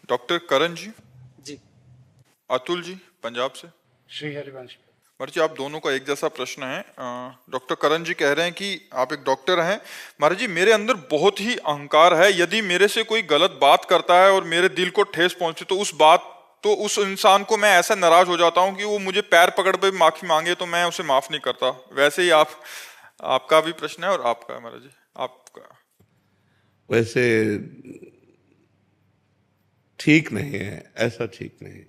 Doctor करण जी, जी। अतुल जी पंजाब से। श्री हरिवंश। महाराज जी, आप दोनों का एक जैसा प्रश्न है। डॉक्टर करण जी कह रहे हैं कि आप एक डॉक्टर हैं। महाराज जी, मेरे अंदर बहुत ही अहंकार है। यदि मेरे से कोई गलत बात करता है और मेरे दिल को ठेस पहुंचे तो उस इंसान को मैं ऐसा नाराज हो जाता हूं कि वो मुझे पैर पकड़ पे माफी मांगे तो मैं उसे माफ नहीं करता। वैसे ही आपका भी प्रश्न है और आपका है महाराज जी, आपका। वैसे ठीक नहीं है, ऐसा ठीक नहीं।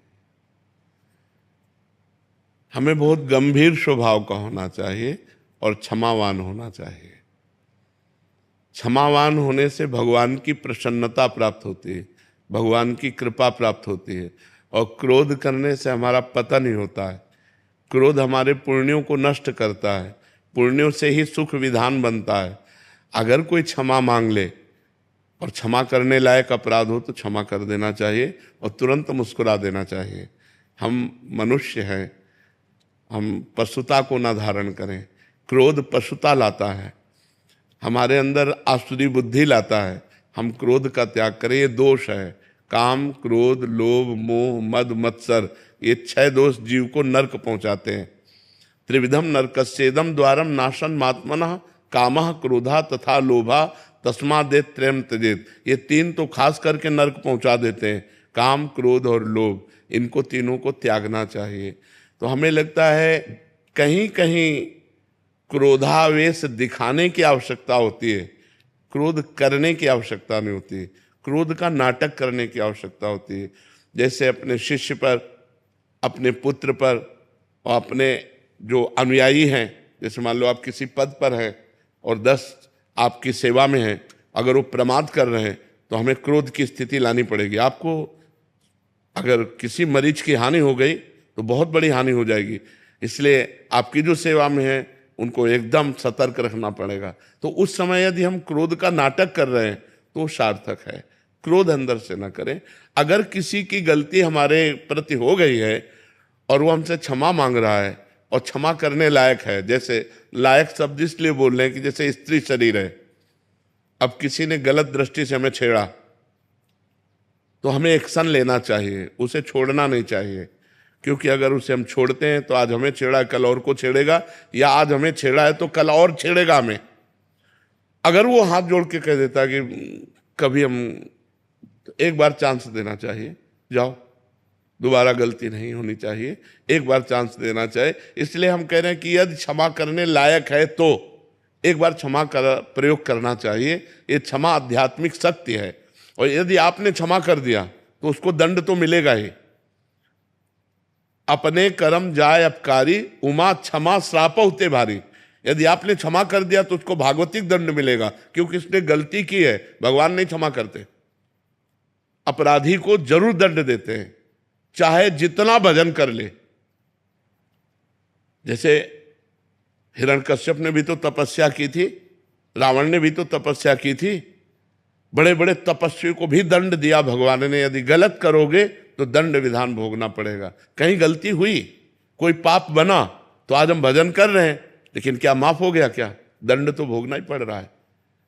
हमें बहुत गंभीर स्वभाव का होना चाहिए और क्षमावान होना चाहिए। क्षमावान होने से भगवान की प्रसन्नता प्राप्त होती है, भगवान की कृपा प्राप्त होती है। और क्रोध करने से हमारा पतन ही होता है। क्रोध हमारे पुण्यों को नष्ट करता है, पुण्यों से ही सुख विधान बनता है। अगर कोई क्षमा मांग ले और क्षमा करने लायक अपराध हो तो क्षमा कर देना चाहिए और तुरंत मुस्कुरा देना चाहिए। हम मनुष्य हैं, हम पशुता को ना धारण करें। क्रोध पशुता लाता है, हमारे अंदर आसुरी बुद्धि लाता है। हम क्रोध का त्याग करें, ये दोष है। काम, क्रोध, लोभ, मोह, मद, मत्सर, ये 6 दोष जीव को नरक पहुंचाते हैं। त्रिविधम नरकस्येदम द्वारम नाशन मात्मनः कामः क्रोधा तथा लोभा तस्मादेत त्रयम त्यजेत। ये 3 तो खास करके नरक पहुंचा देते हैं, काम, क्रोध और लोभ। इनको तीनों को त्यागना चाहिए। तो हमें लगता है कहीं कहीं क्रोधावेश दिखाने की आवश्यकता होती है, क्रोध करने की आवश्यकता नहीं होती। क्रोध का नाटक करने की आवश्यकता होती है। जैसे अपने शिष्य पर, अपने पुत्र पर और अपने जो अनुयायी हैं, जैसे मान लो आप किसी पद पर हैं और 10 आपकी सेवा में हैं, अगर वो प्रमाद कर रहे हैं तो हमें क्रोध की स्थिति लानी पड़ेगी। आपको अगर किसी मरीज की हानि हो गई तो बहुत बड़ी हानि हो जाएगी, इसलिए आपकी जो सेवा में है उनको एकदम सतर्क रखना पड़ेगा। तो उस समय यदि हम क्रोध का नाटक कर रहे हैं तो सार्थक है। क्रोध अंदर से ना करें। अगर किसी की गलती हमारे प्रति हो गई है और वो हमसे क्षमा मांग रहा है और क्षमा करने लायक है, जैसे लायक शब्द इसलिए बोल रहे हैं कि जैसे स्त्री शरीर है, अब किसी ने गलत दृष्टि से हमें छेड़ा तो हमें एक्शन लेना चाहिए, उसे छोड़ना नहीं चाहिए। क्योंकि अगर उसे हम छोड़ते हैं तो आज हमें छेड़ा, कल और को छेड़ेगा, या आज हमें छेड़ा है तो कल और छेड़ेगा हमें। अगर वो हाथ जोड़ के कह देता कि कभी हम, तो एक बार चांस देना चाहिए, जाओ, दोबारा गलती नहीं होनी चाहिए, एक बार चांस देना चाहिए। इसलिए हम कह रहे हैं कि यदि क्षमा करने लायक है तो एक बार क्षमा कर प्रयोग करना चाहिए। ये क्षमा आध्यात्मिक शक्ति है। और यदि आपने क्षमा कर दिया तो उसको दंड तो मिलेगा ही। अपने कर्म जाय अपकारी, उमा क्षमा श्राप होते भारी। यदि आपने क्षमा कर दिया तो उसको भागवतिक दंड मिलेगा, क्योंकि इसने गलती की है। भगवान नहीं क्षमा करते, अपराधी को जरूर दंड देते हैं, चाहे जितना भजन कर ले। जैसे हिरण्यकश्यप ने भी तो तपस्या की थी, रावण ने भी तो तपस्या की थी, बड़े बड़े तपस्वी को भी दंड दिया भगवान ने। यदि गलत करोगे तो दंड विधान भोगना पड़ेगा। कहीं गलती हुई, कोई पाप बना, तो आज हम भजन कर रहे हैं, लेकिन क्या माफ हो गया? क्या दंड तो भोगना ही पड़ रहा है।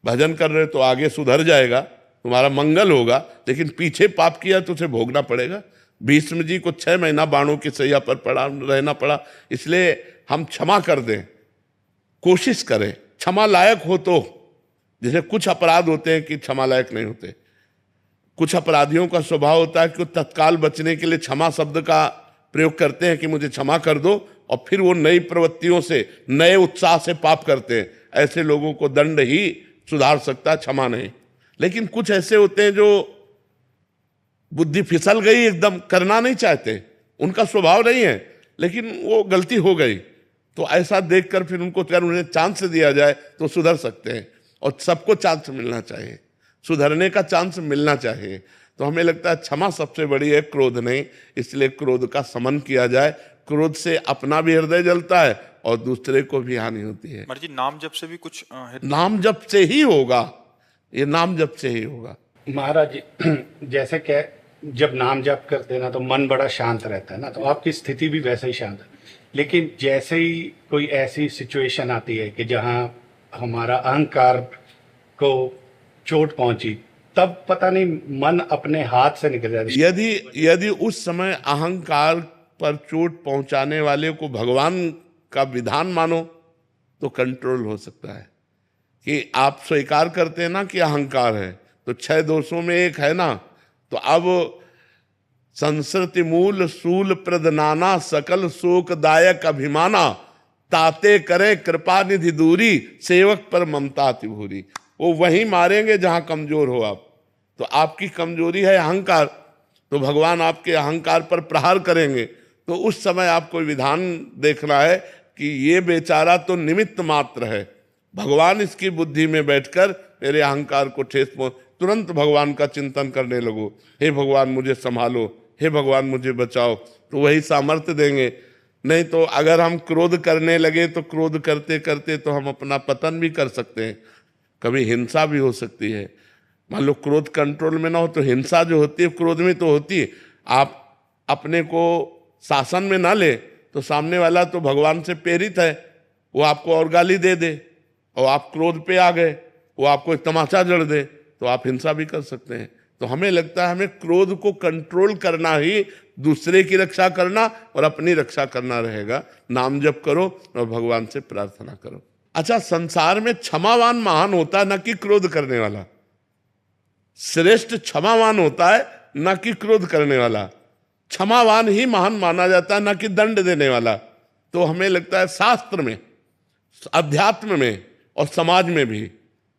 भजन कर रहे तो आगे सुधर जाएगा, तुम्हारा मंगल होगा, लेकिन पीछे पाप किया तो उसे भोगना पड़ेगा। भीष्म जी को 6 महीना बाणों की सैया पर रहना पड़ा। इसलिए हम क्षमा कर दें, कोशिश करें, क्षमा लायक हो तो। जैसे कुछ अपराध होते हैं कि क्षमा लायक नहीं होते। कुछ अपराधियों का स्वभाव होता है कि वो तत्काल बचने के लिए क्षमा शब्द का प्रयोग करते हैं कि मुझे क्षमा कर दो, और फिर वो नई प्रवृत्तियों से, नए उत्साह से पाप करते हैं। ऐसे लोगों को दंड ही सुधार सकता है, क्षमा नहीं। लेकिन कुछ ऐसे होते हैं जो बुद्धि फिसल गई, एकदम करना नहीं चाहते, उनका स्वभाव नहीं है, लेकिन वो गलती हो गई, तो ऐसा देखकर फिर उनको अगर उन्हें चांस दिया जाए तो सुधर सकते हैं। और सबको चांस मिलना चाहिए, सुधरने का चांस मिलना चाहिए। तो हमें लगता है क्षमा सबसे बड़ी है, क्रोध नहीं। इसलिए क्रोध का समन किया जाए। क्रोध से अपना भी हृदय जलता है और दूसरे को भी हानि होती है। महाराज जी, नाम जप से भी कुछ है? नाम जप से ही होगा, ये नाम जप से ही होगा महाराज जी, जैसे क्या जब नाम जप करते हैं ना तो मन बड़ा शांत रहता है ना, तो आपकी स्थिति भी वैसे ही शांत है। लेकिन जैसे ही कोई ऐसी सिचुएशन आती है कि जहाँ हमारा अहंकार को चोट पहुंची, तब पता नहीं मन अपने हाथ से निकल जाता है। यदि यदि उस समय अहंकार पर चोट पहुंचाने वाले को भगवान का विधान मानो तो कंट्रोल हो सकता है। कि आप स्वीकार करते हैं ना कि अहंकार है, तो 6 दोषों में एक है ना, तो अब संस्कृति मूल सूल प्रद नाना सकल शोकदायक अभिमाना ताते करे कृपा निधि दूरी सेवक पर ममता अति भूरी। वो वहीं मारेंगे जहां कमजोर हो आप। तो आपकी कमजोरी है अहंकार, तो भगवान आपके अहंकार पर प्रहार करेंगे। तो उस समय आपको विधान देखना है कि ये बेचारा तो निमित्त मात्र है, भगवान इसकी बुद्धि में बैठकर मेरे अहंकार को ठेस पहुंच, तुरंत भगवान का चिंतन करने लगो, हे भगवान मुझे संभालो, हे भगवान मुझे बचाओ, तो वही सामर्थ्य देंगे। नहीं तो अगर हम क्रोध करने लगे तो क्रोध करते करते तो हम अपना पतन भी कर सकते हैं, कभी हिंसा भी हो सकती है। मान लो क्रोध कंट्रोल में ना हो तो हिंसा जो होती है क्रोध में तो होती है। आप अपने को शासन में ना ले तो सामने वाला तो भगवान से प्रेरित है, वो आपको और गाली दे दे और आप क्रोध पे आ गए, वो आपको एक तमाचा जड़ दे तो आप हिंसा भी कर सकते हैं। तो हमें लगता है हमें क्रोध को कंट्रोल करना ही दूसरे की रक्षा करना और अपनी रक्षा करना रहेगा। नाम जप करो और भगवान से प्रार्थना करो। अच्छा, संसार में क्षमावान महान होता है, न कि क्रोध करने वाला। श्रेष्ठ क्षमावान होता है, न कि क्रोध करने वाला। क्षमावान ही महान माना जाता है, न कि दंड देने वाला। तो हमें लगता है शास्त्र में, अध्यात्म में और समाज में भी,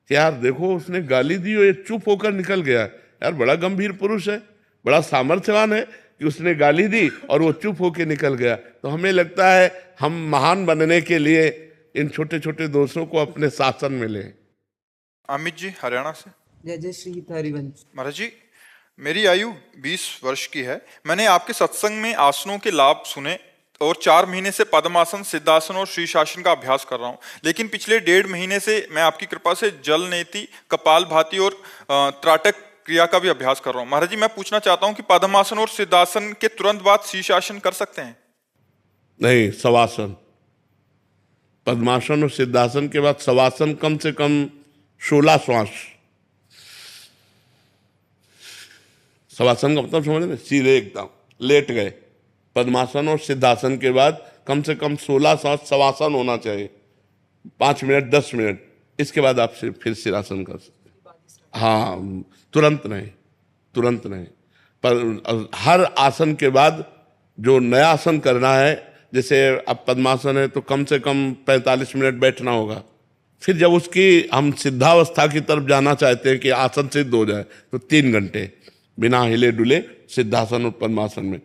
यार देखो उसने गाली दी और ये चुप होकर निकल गया, यार बड़ा गंभीर पुरुष है, बड़ा सामर्थ्यवान है कि उसने गाली दी और वो चुप होकर निकल गया। तो हमें लगता है हम महान बनने के लिए इन छोटे छोटे दोषों को अपने शासन में लें। अमित जी हरियाणा से। जय जय श्री हरिवंश। महाराज जी, मेरी आयु 20 वर्ष की है। मैंने आपके सत्संग में आसनों के लाभ सुने और 4 महीने से पद्मासन, सिद्धासन और शीर्षासन का अभ्यास कर रहा हूँ। लेकिन पिछले 1.5 महीने से मैं आपकी कृपा से जल नेति, कपालभाति और त्राटक क्रिया का भी अभ्यास कर रहा हूँ। महाराज जी, मैं पूछना चाहता हूँ कि पद्मासन और सिद्धासन के तुरंत बाद शीर्षासन कर सकते हैं? नहीं, शवासन। पद्मासन और सिद्धासन के बाद शवासन, कम से कम 16 श्वास। शवासन का मतलब समझ रहे, सीधे एकदम लेट गए। पद्मासन और सिद्धासन के बाद कम से कम 16 श्वास शवासन होना चाहिए, 5 मिनट 10 मिनट। इसके बाद आप फिर सिरासन कर सकते हैं। हाँ, तुरंत नहीं, तुरंत नहीं। पर हर आसन के बाद जो नया आसन करना है, जैसे अब पद्मासन है तो कम से कम 45 मिनट बैठना होगा। फिर जब उसकी हम सिद्धावस्था की तरफ जाना चाहते हैं कि आसन सिद्ध हो जाए, तो 3 घंटे बिना हिले डुले सिद्धासन और पद्मासन में।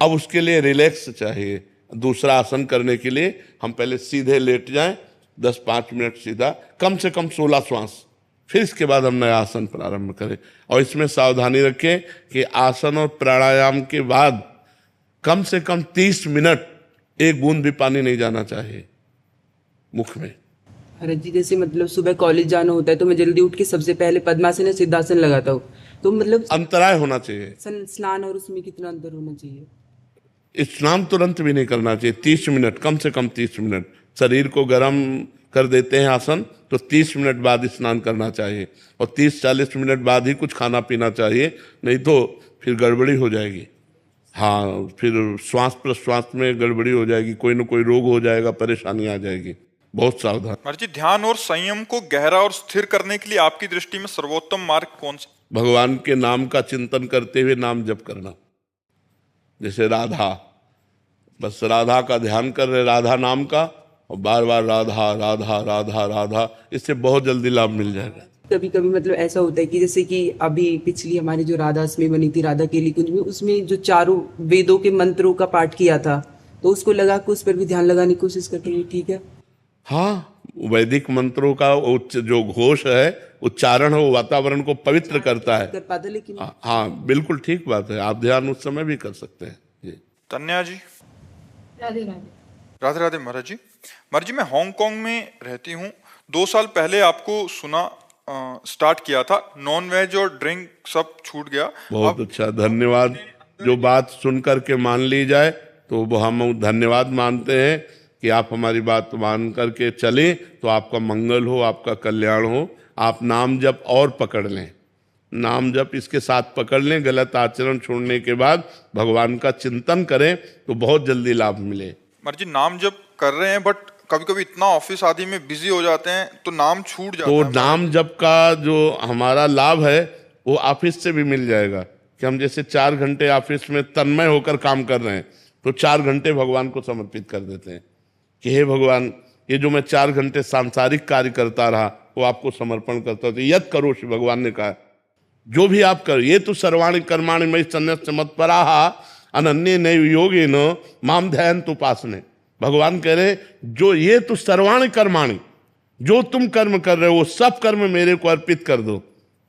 अब उसके लिए रिलैक्स चाहिए। दूसरा आसन करने के लिए हम पहले सीधे लेट जाएं, 10-5 मिनट सीधा, कम से कम 16 श्वास, फिर इसके बाद हम नया आसन प्रारंभ करें। और इसमें सावधानी रखें कि आसन और प्राणायाम के बाद कम से कम 30 मिनट 1 बूंद भी पानी नहीं जाना चाहिए मुख में। महाराज जी, जैसे मतलब सुबह कॉलेज जाना होता है तो मैं जल्दी उठ के सबसे पहले पद्मासन या सिद्धासन लगाता हूँ, तो मतलब अंतराय होना चाहिए। स्नान और उसमें कितना अंतर होना चाहिए? स्नान तुरंत भी नहीं करना चाहिए। 30 मिनट, कम से कम 30 मिनट। शरीर को गर्म कर देते हैं आसन, तो 30 मिनट बाद स्नान करना चाहिए और 30-40 मिनट बाद ही कुछ खाना पीना चाहिए, नहीं तो फिर गड़बड़ी हो जाएगी। हाँ, फिर श्वास प्रश्वास में गड़बड़ी हो जाएगी, कोई ना कोई रोग हो जाएगा, परेशानी आ जाएगी। बहुत सावधान। महाराज जी, ध्यान और संयम को गहरा और स्थिर करने के लिए आपकी दृष्टि में सर्वोत्तम मार्ग कौन सा? भगवान के नाम का चिंतन करते हुए नाम जप करना। जैसे राधा, बस राधा का ध्यान कर रहे, राधा नाम का, और बार बार राधा राधा राधा राधा, इससे बहुत जल्दी लाभ मिल जाएगा। कभी कभी मतलब ऐसा होता है कि जैसे कि अभी पिछली हमारी जो राधा अष्टमी बनी थी राधा केली कुंज में, उसमें जो चारों वेदों के मंत्रों का पाठ किया था, तो उसको लगा के उस पर भी ध्यान लगाने की कोशिश करते हैं, ठीक है? हाँ, वैदिक मंत्रों का जो घोष है, उच्चारण है, वो वातावरण को पवित्र करता है। कर पाता, लेकिन हाँ, बिल्कुल ठीक बात है। आप ध्यान उस समय भी कर सकते हैं जी। तन्या जी। राधे राधे। राधे राधे महाराज जी। महाराज जी, मैं हांगकांग में रहती हूँ। 2 साल पहले आपको सुना स्टार्ट किया था, नॉन वेज और ड्रिंक सब छूट गया। बहुत अच्छा, धन्यवाद। जो बात सुन करके मान ली जाए तो वो हम धन्यवाद मानते हैं कि आप हमारी बात मान करके चलें तो आपका मंगल हो, आपका कल्याण हो। आप नाम जप और पकड़ लें, नाम जप इसके साथ पकड़ लें, गलत आचरण छोड़ने के बाद भगवान का चिंतन करें तो बहुत जल्दी लाभ मिले। महाराज जी नाम जप कर रहे हैं, बट कभी कभी इतना ऑफिस आदि में बिजी हो जाते हैं तो नाम छूट जाता तो है। नाम जप का जो हमारा लाभ है वो ऑफिस से भी मिल जाएगा कि हम जैसे 4 घंटे ऑफिस में तन्मय होकर काम कर रहे हैं तो 4 घंटे भगवान को समर्पित कर देते हैं कि हे भगवान, ये जो मैं 4 घंटे सांसारिक कार्य करता रहा वो आपको समर्पण करता हूं। तो यद करो, श्री भगवान ने कहा जो भी आप करो, ये तो सर्वाणि कर्माणि मयि सन्न्यस्य मत्पराः अनन्ये नैव योगेन माम ध्यायन्तु उपासने। भगवान कह रहे जो ये तो सर्वाणि कर्माणि, जो तुम कर्म कर रहे हो वो सब कर्म मेरे को अर्पित कर दो,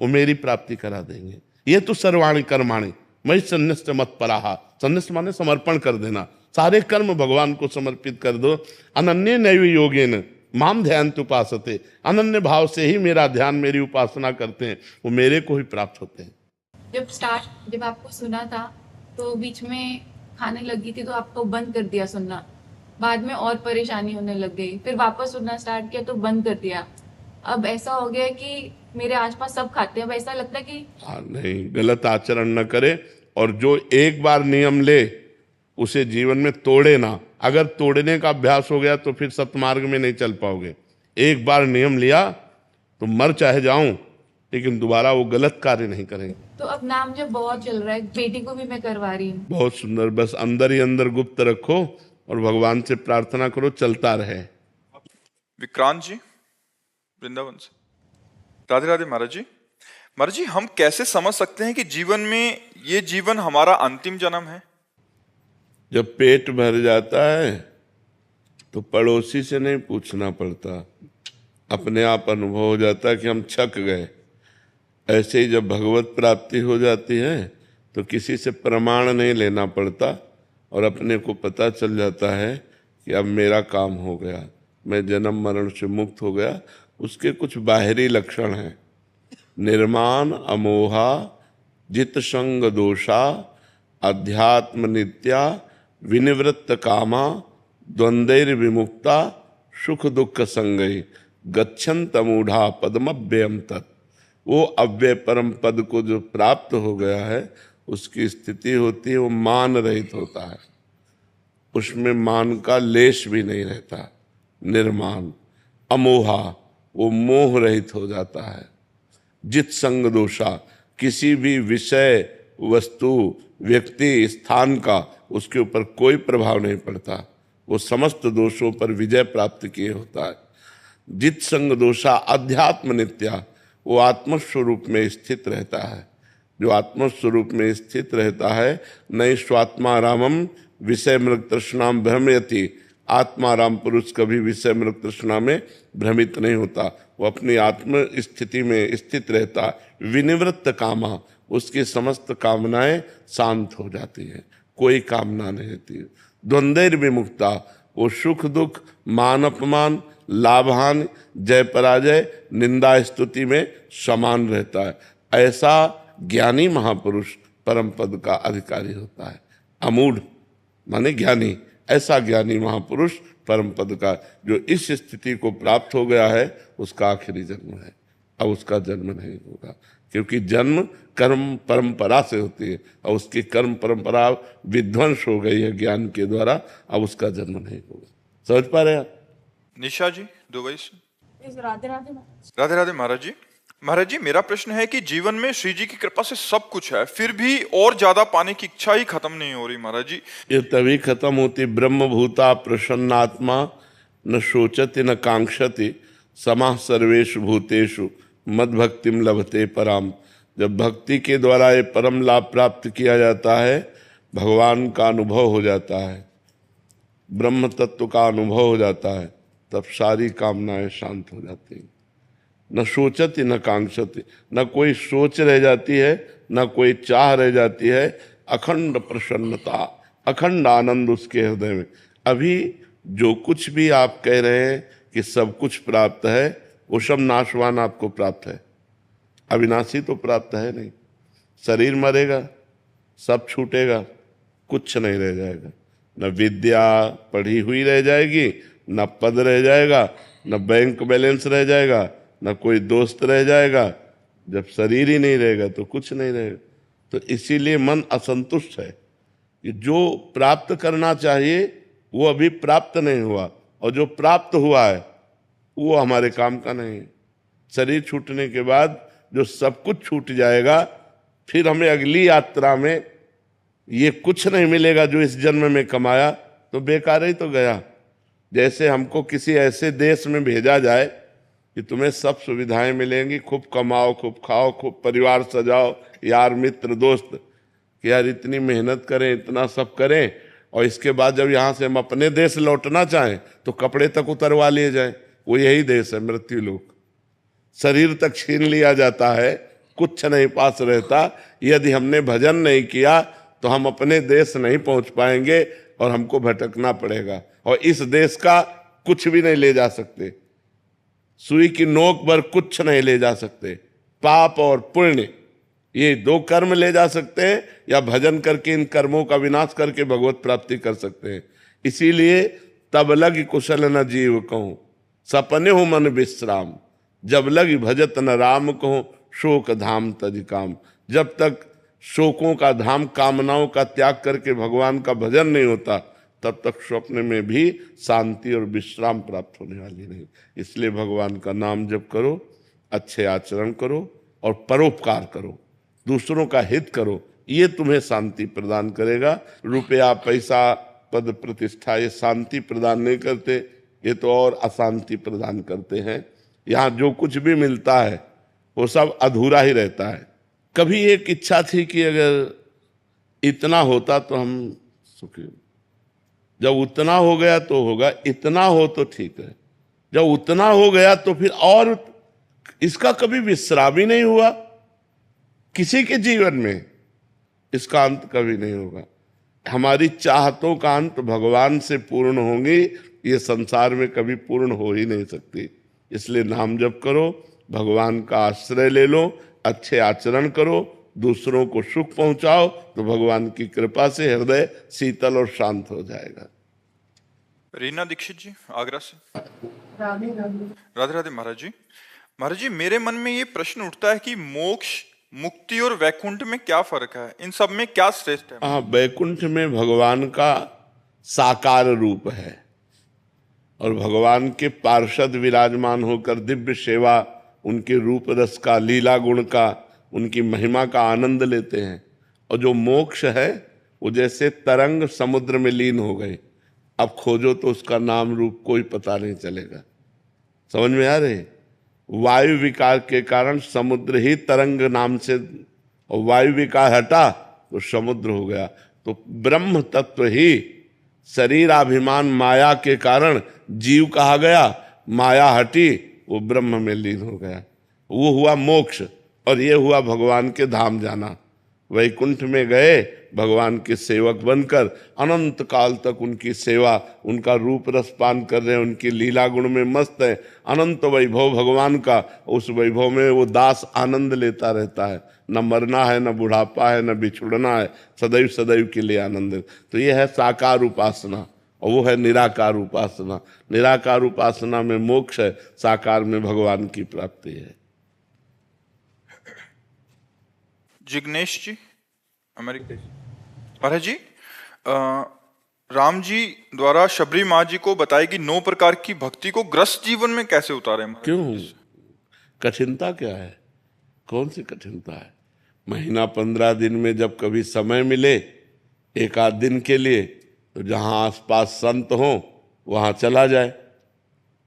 वो मेरी प्राप्ति करा देंगे। ये तो सर्वाणि कर्माणि मयि सन्न्यस्य मत्पराः, सन्न्यस्य माने समर्पण कर देना, सारे कर्म भगवान को समर्पित कर दो। अनन्ये नैव योगेन माम ध्यायन्तु उपासते, अनन्य भाव से ही मेरा ध्यान, मेरी उपासना करते हैं, वो मेरे को ही प्राप्त होते हैं। जब आपको सुना था तो बीच में खाने लगी थी तो आपको बंद कर दिया सुनना, बाद में और परेशानी होने लग गई, फिर वापस सुनना स्टार्ट किया तो बंद कर दिया। अब ऐसा हो गया कि मेरे आसपास सब खाते हैं, अब ऐसा लगता है कि नहीं, गलत आचरण न करे, और जो एक बार नियम ले उसे जीवन में तोड़े ना। अगर तोड़ने का अभ्यास हो गया तो फिर सतमार्ग में नहीं चल पाओगे। एक बार नियम लिया तो मर चाहे जाऊं, लेकिन दोबारा वो गलत कार्य नहीं करेंगे। तो अब नाम जब बहुत चल रहा है, बेटी को भी मैं करवा रही हूँ। बहुत सुंदर, बस अंदर ही अंदर गुप्त रखो और भगवान से प्रार्थना करो चलता रहे। विक्रांत जी वृंदावन से। राधे राधे महाराज जी। महाराज जी हम कैसे समझ सकते हैं कि जीवन में ये जीवन हमारा अंतिम जन्म है? जब पेट भर जाता है तो पड़ोसी से नहीं पूछना पड़ता, अपने आप अनुभव हो जाता है कि हम छक गए। ऐसे ही जब भगवत प्राप्ति हो जाती है तो किसी से प्रमाण नहीं लेना पड़ता और अपने को पता चल जाता है कि अब मेरा काम हो गया, मैं जन्म मरण से मुक्त हो गया। उसके कुछ बाहरी लक्षण हैं, निर्माण अमोहा जित संग दोषा अध्यात्म नित्या विनिवृत्त कामा द्वंद्वैर विमुक्ता सुख दुख संगई गच्छन्त मूढ़ा पद्मव्ययम तत्। वो अव्यय परम पद को जो प्राप्त हो गया है उसकी स्थिति होती है, वो मान रहित होता है, उसमें मान का लेश भी नहीं रहता। निर्माण अमोहा, वो मोह रहित हो जाता है। जित संग दोषा, किसी भी विषय वस्तु व्यक्ति स्थान का उसके ऊपर कोई प्रभाव नहीं पड़ता, वो समस्त दोषों पर विजय प्राप्त किए होता है। जित संग दोषा अध्यात्म नित्या, वो आत्मस्वरूप में स्थित रहता है। जो आत्मस्वरूप में स्थित रहता है, नई स्वात्मा रामम विषय मृग तृष्णाम भ्रमयति, आत्माराम पुरुष कभी विषय मृग तृष्णा में भ्रमित नहीं होता, वो अपनी आत्म स्थिति में स्थित रहता। विनिवृत्त कामा, उसकी समस्त कामनाएं शांत हो जाती हैं, कोई कामना नहीं रहती। द्वंद्वैर विमुक्ता, वो सुख दुख मान अपमान लाभान जय पराजय निंदा स्तुति में समान रहता है। ऐसा ज्ञानी महापुरुष परम पद का अधिकारी होता है। अमूढ़ माने ज्ञानी, ऐसा ज्ञानी महापुरुष परम पद का जो इस स्थिति को प्राप्त हो गया है उसका आखिरी जन्म है, अब उसका जन्म नहीं होगा, क्योंकि जन्म कर्म परंपरा से होती है और उसकी कर्म परंपरा विध्वंस हो गई है ज्ञान के द्वारा, अब उसका जन्म नहीं होगा। समझ पा रहे हैं आप? निशा जी दुबई से। राधे राधे। राधे राधे महाराज जी। महाराज जी मेरा प्रश्न है कि जीवन में श्री जी की कृपा से सब कुछ है, फिर भी और ज्यादा पाने की इच्छा ही खत्म नहीं हो रही महाराज जी। ये तभी खत्म होती, ब्रह्म भूता प्रसन्नात्मा न शोचति न कांक्षति समाः सर्वेषु भूतेषु मद भक्तिम लभते पराम। जब भक्ति के द्वारा ये परम लाभ प्राप्त किया जाता है, भगवान का अनुभव हो जाता है, ब्रह्म तत्व का अनुभव हो जाता है, तब सारी कामनाएं शांत हो जाती हैं। न सोचती न कांक्षती, न कोई सोच रह जाती है, न कोई चाह रह जाती है। अखंड प्रसन्नता, अखंड आनंद उसके हृदय में। अभी जो कुछ भी आप कह रहे हैं कि सब कुछ प्राप्त है, वो सब नाशवान आपको प्राप्त है, अविनाशी तो प्राप्त है नहीं। शरीर मरेगा, सब छूटेगा, कुछ नहीं रह जाएगा। न विद्या पढ़ी हुई रह जाएगी, न पद रह जाएगा, न बैंक बैलेंस रह जाएगा, न कोई दोस्त रह जाएगा, जब शरीर ही नहीं रहेगा तो कुछ नहीं रहेगा। तो इसीलिए मन असंतुष्ट है कि जो प्राप्त करना चाहिए वो अभी प्राप्त नहीं हुआ, और जो प्राप्त हुआ है वो हमारे काम का नहीं है। शरीर छूटने के बाद जो सब कुछ छूट जाएगा, फिर हमें अगली यात्रा में ये कुछ नहीं मिलेगा जो इस जन्म में कमाया, तो बेकार ही तो गया। जैसे हमको किसी ऐसे देश में भेजा जाए कि तुम्हें सब सुविधाएं मिलेंगी, खूब कमाओ, खूब खाओ, खूब परिवार सजाओ, यार मित्र दोस्त, कि यार इतनी मेहनत करें, इतना सब करें, और इसके बाद जब यहाँ से हम अपने देश लौटना चाहें तो कपड़े तक उतरवा लिए जाएं। वो यही देश है मृत्यु लोक। शरीर तक छीन लिया जाता है, कुछ नहीं पास रहता। यदि हमने भजन नहीं किया तो हम अपने देश नहीं पहुंच पाएंगे और हमको भटकना पड़ेगा, और इस देश का कुछ भी नहीं ले जा सकते। सुई की नोक पर कुछ नहीं ले जा सकते। पाप और पुण्य ये दो कर्म ले जा सकते हैं, या भजन करके इन कर्मों का विनाश करके भगवत प्राप्ति कर सकते हैं। इसीलिए तब लग कुशल न जीव कहूं, सपने हो मन विश्राम, जब लग भजत न राम कहूं, शोक धाम तज काम। जब तक शोकों का धाम, कामनाओं का त्याग करके भगवान का भजन नहीं होता, तब तक स्वप्न में भी शांति और विश्राम प्राप्त होने वाली नहीं। इसलिए भगवान का नाम जप करो, अच्छे आचरण करो और परोपकार करो, दूसरों का हित करो। ये तुम्हें शांति प्रदान करेगा। रुपया, पैसा, पद, प्रतिष्ठा ये शांति प्रदान नहीं करते, ये तो और अशांति प्रदान करते हैं। यहाँ जो कुछ भी मिलता है वो सब अधूरा ही रहता है। कभी एक इच्छा थी कि अगर इतना होता तो हम सुखी, जब उतना हो गया तो होगा, इतना हो तो ठीक है। जब उतना हो गया तो फिर और इसका कभी विश्राम ही नहीं हुआ। किसी के जीवन में इसका अंत कभी नहीं होगा। हमारी चाहतों का अंत भगवान से पूर्ण होंगी, ये संसार में कभी पूर्ण हो ही नहीं सकती। इसलिए नाम जप करो, भगवान का आश्रय ले लो, अच्छे आचरण करो, दूसरों को सुख पहुंचाओ, तो भगवान की कृपा से हृदय शीतल और शांत हो जाएगा। रीना दीक्षित जी आगरा से। राधे राधे महाराज जी, मेरे मन में ये प्रश्न उठता है कि मोक्ष, मुक्ति और वैकुंठ में क्या फर्क है? इन सब में क्या श्रेष्ठ है? हाँ, वैकुंठ में भगवान का साकार रूप है और भगवान के पार्षद विराजमान होकर दिव्य सेवा, उनके रूप रस का, लीला गुण का, उनकी महिमा का आनंद लेते हैं। और जो मोक्ष है वो जैसे तरंग समुद्र में लीन हो गए, अब खोजो तो उसका नाम रूप कोई पता नहीं चलेगा। समझ में आ रहे? वायु विकार के कारण समुद्र ही तरंग नाम से, और वायु विकार हटा तो समुद्र हो गया। तो ब्रह्म तत्व ही शरीराभिमान माया के कारण जीव कहा गया, माया हटी वो ब्रह्म में लीन हो गया। वो हुआ मोक्ष, और ये हुआ भगवान के धाम जाना। वैकुंठ में गए भगवान के सेवक बनकर, अनंत काल तक उनकी सेवा, उनका रूप रस पान कर रहे हैं, उनकी लीला गुण में मस्त है। अनंत वैभव भगवान का, उस वैभव में वो दास आनंद लेता रहता है। न मरना है, न बुढ़ापा है, न बिछुड़ना है, सदैव सदैव के लिए आनंद। तो ये है साकार उपासना, और वो है निराकार उपासना। निराकार उपासना में मोक्ष है, साकार में भगवान की प्राप्ति है। जिग्नेश जी अमेरिका। महाराज जी, राम जी द्वारा शबरी माँ जी को बताई कि 9 प्रकार की भक्ति को ग्रस्त जीवन में कैसे उतारे? क्यों? कठिनता क्या है? कौन सी कठिनता है? महीना 15 दिन में जब कभी समय मिले, एक आध दिन के लिए, तो जहाँ आसपास संत हों वहाँ चला जाए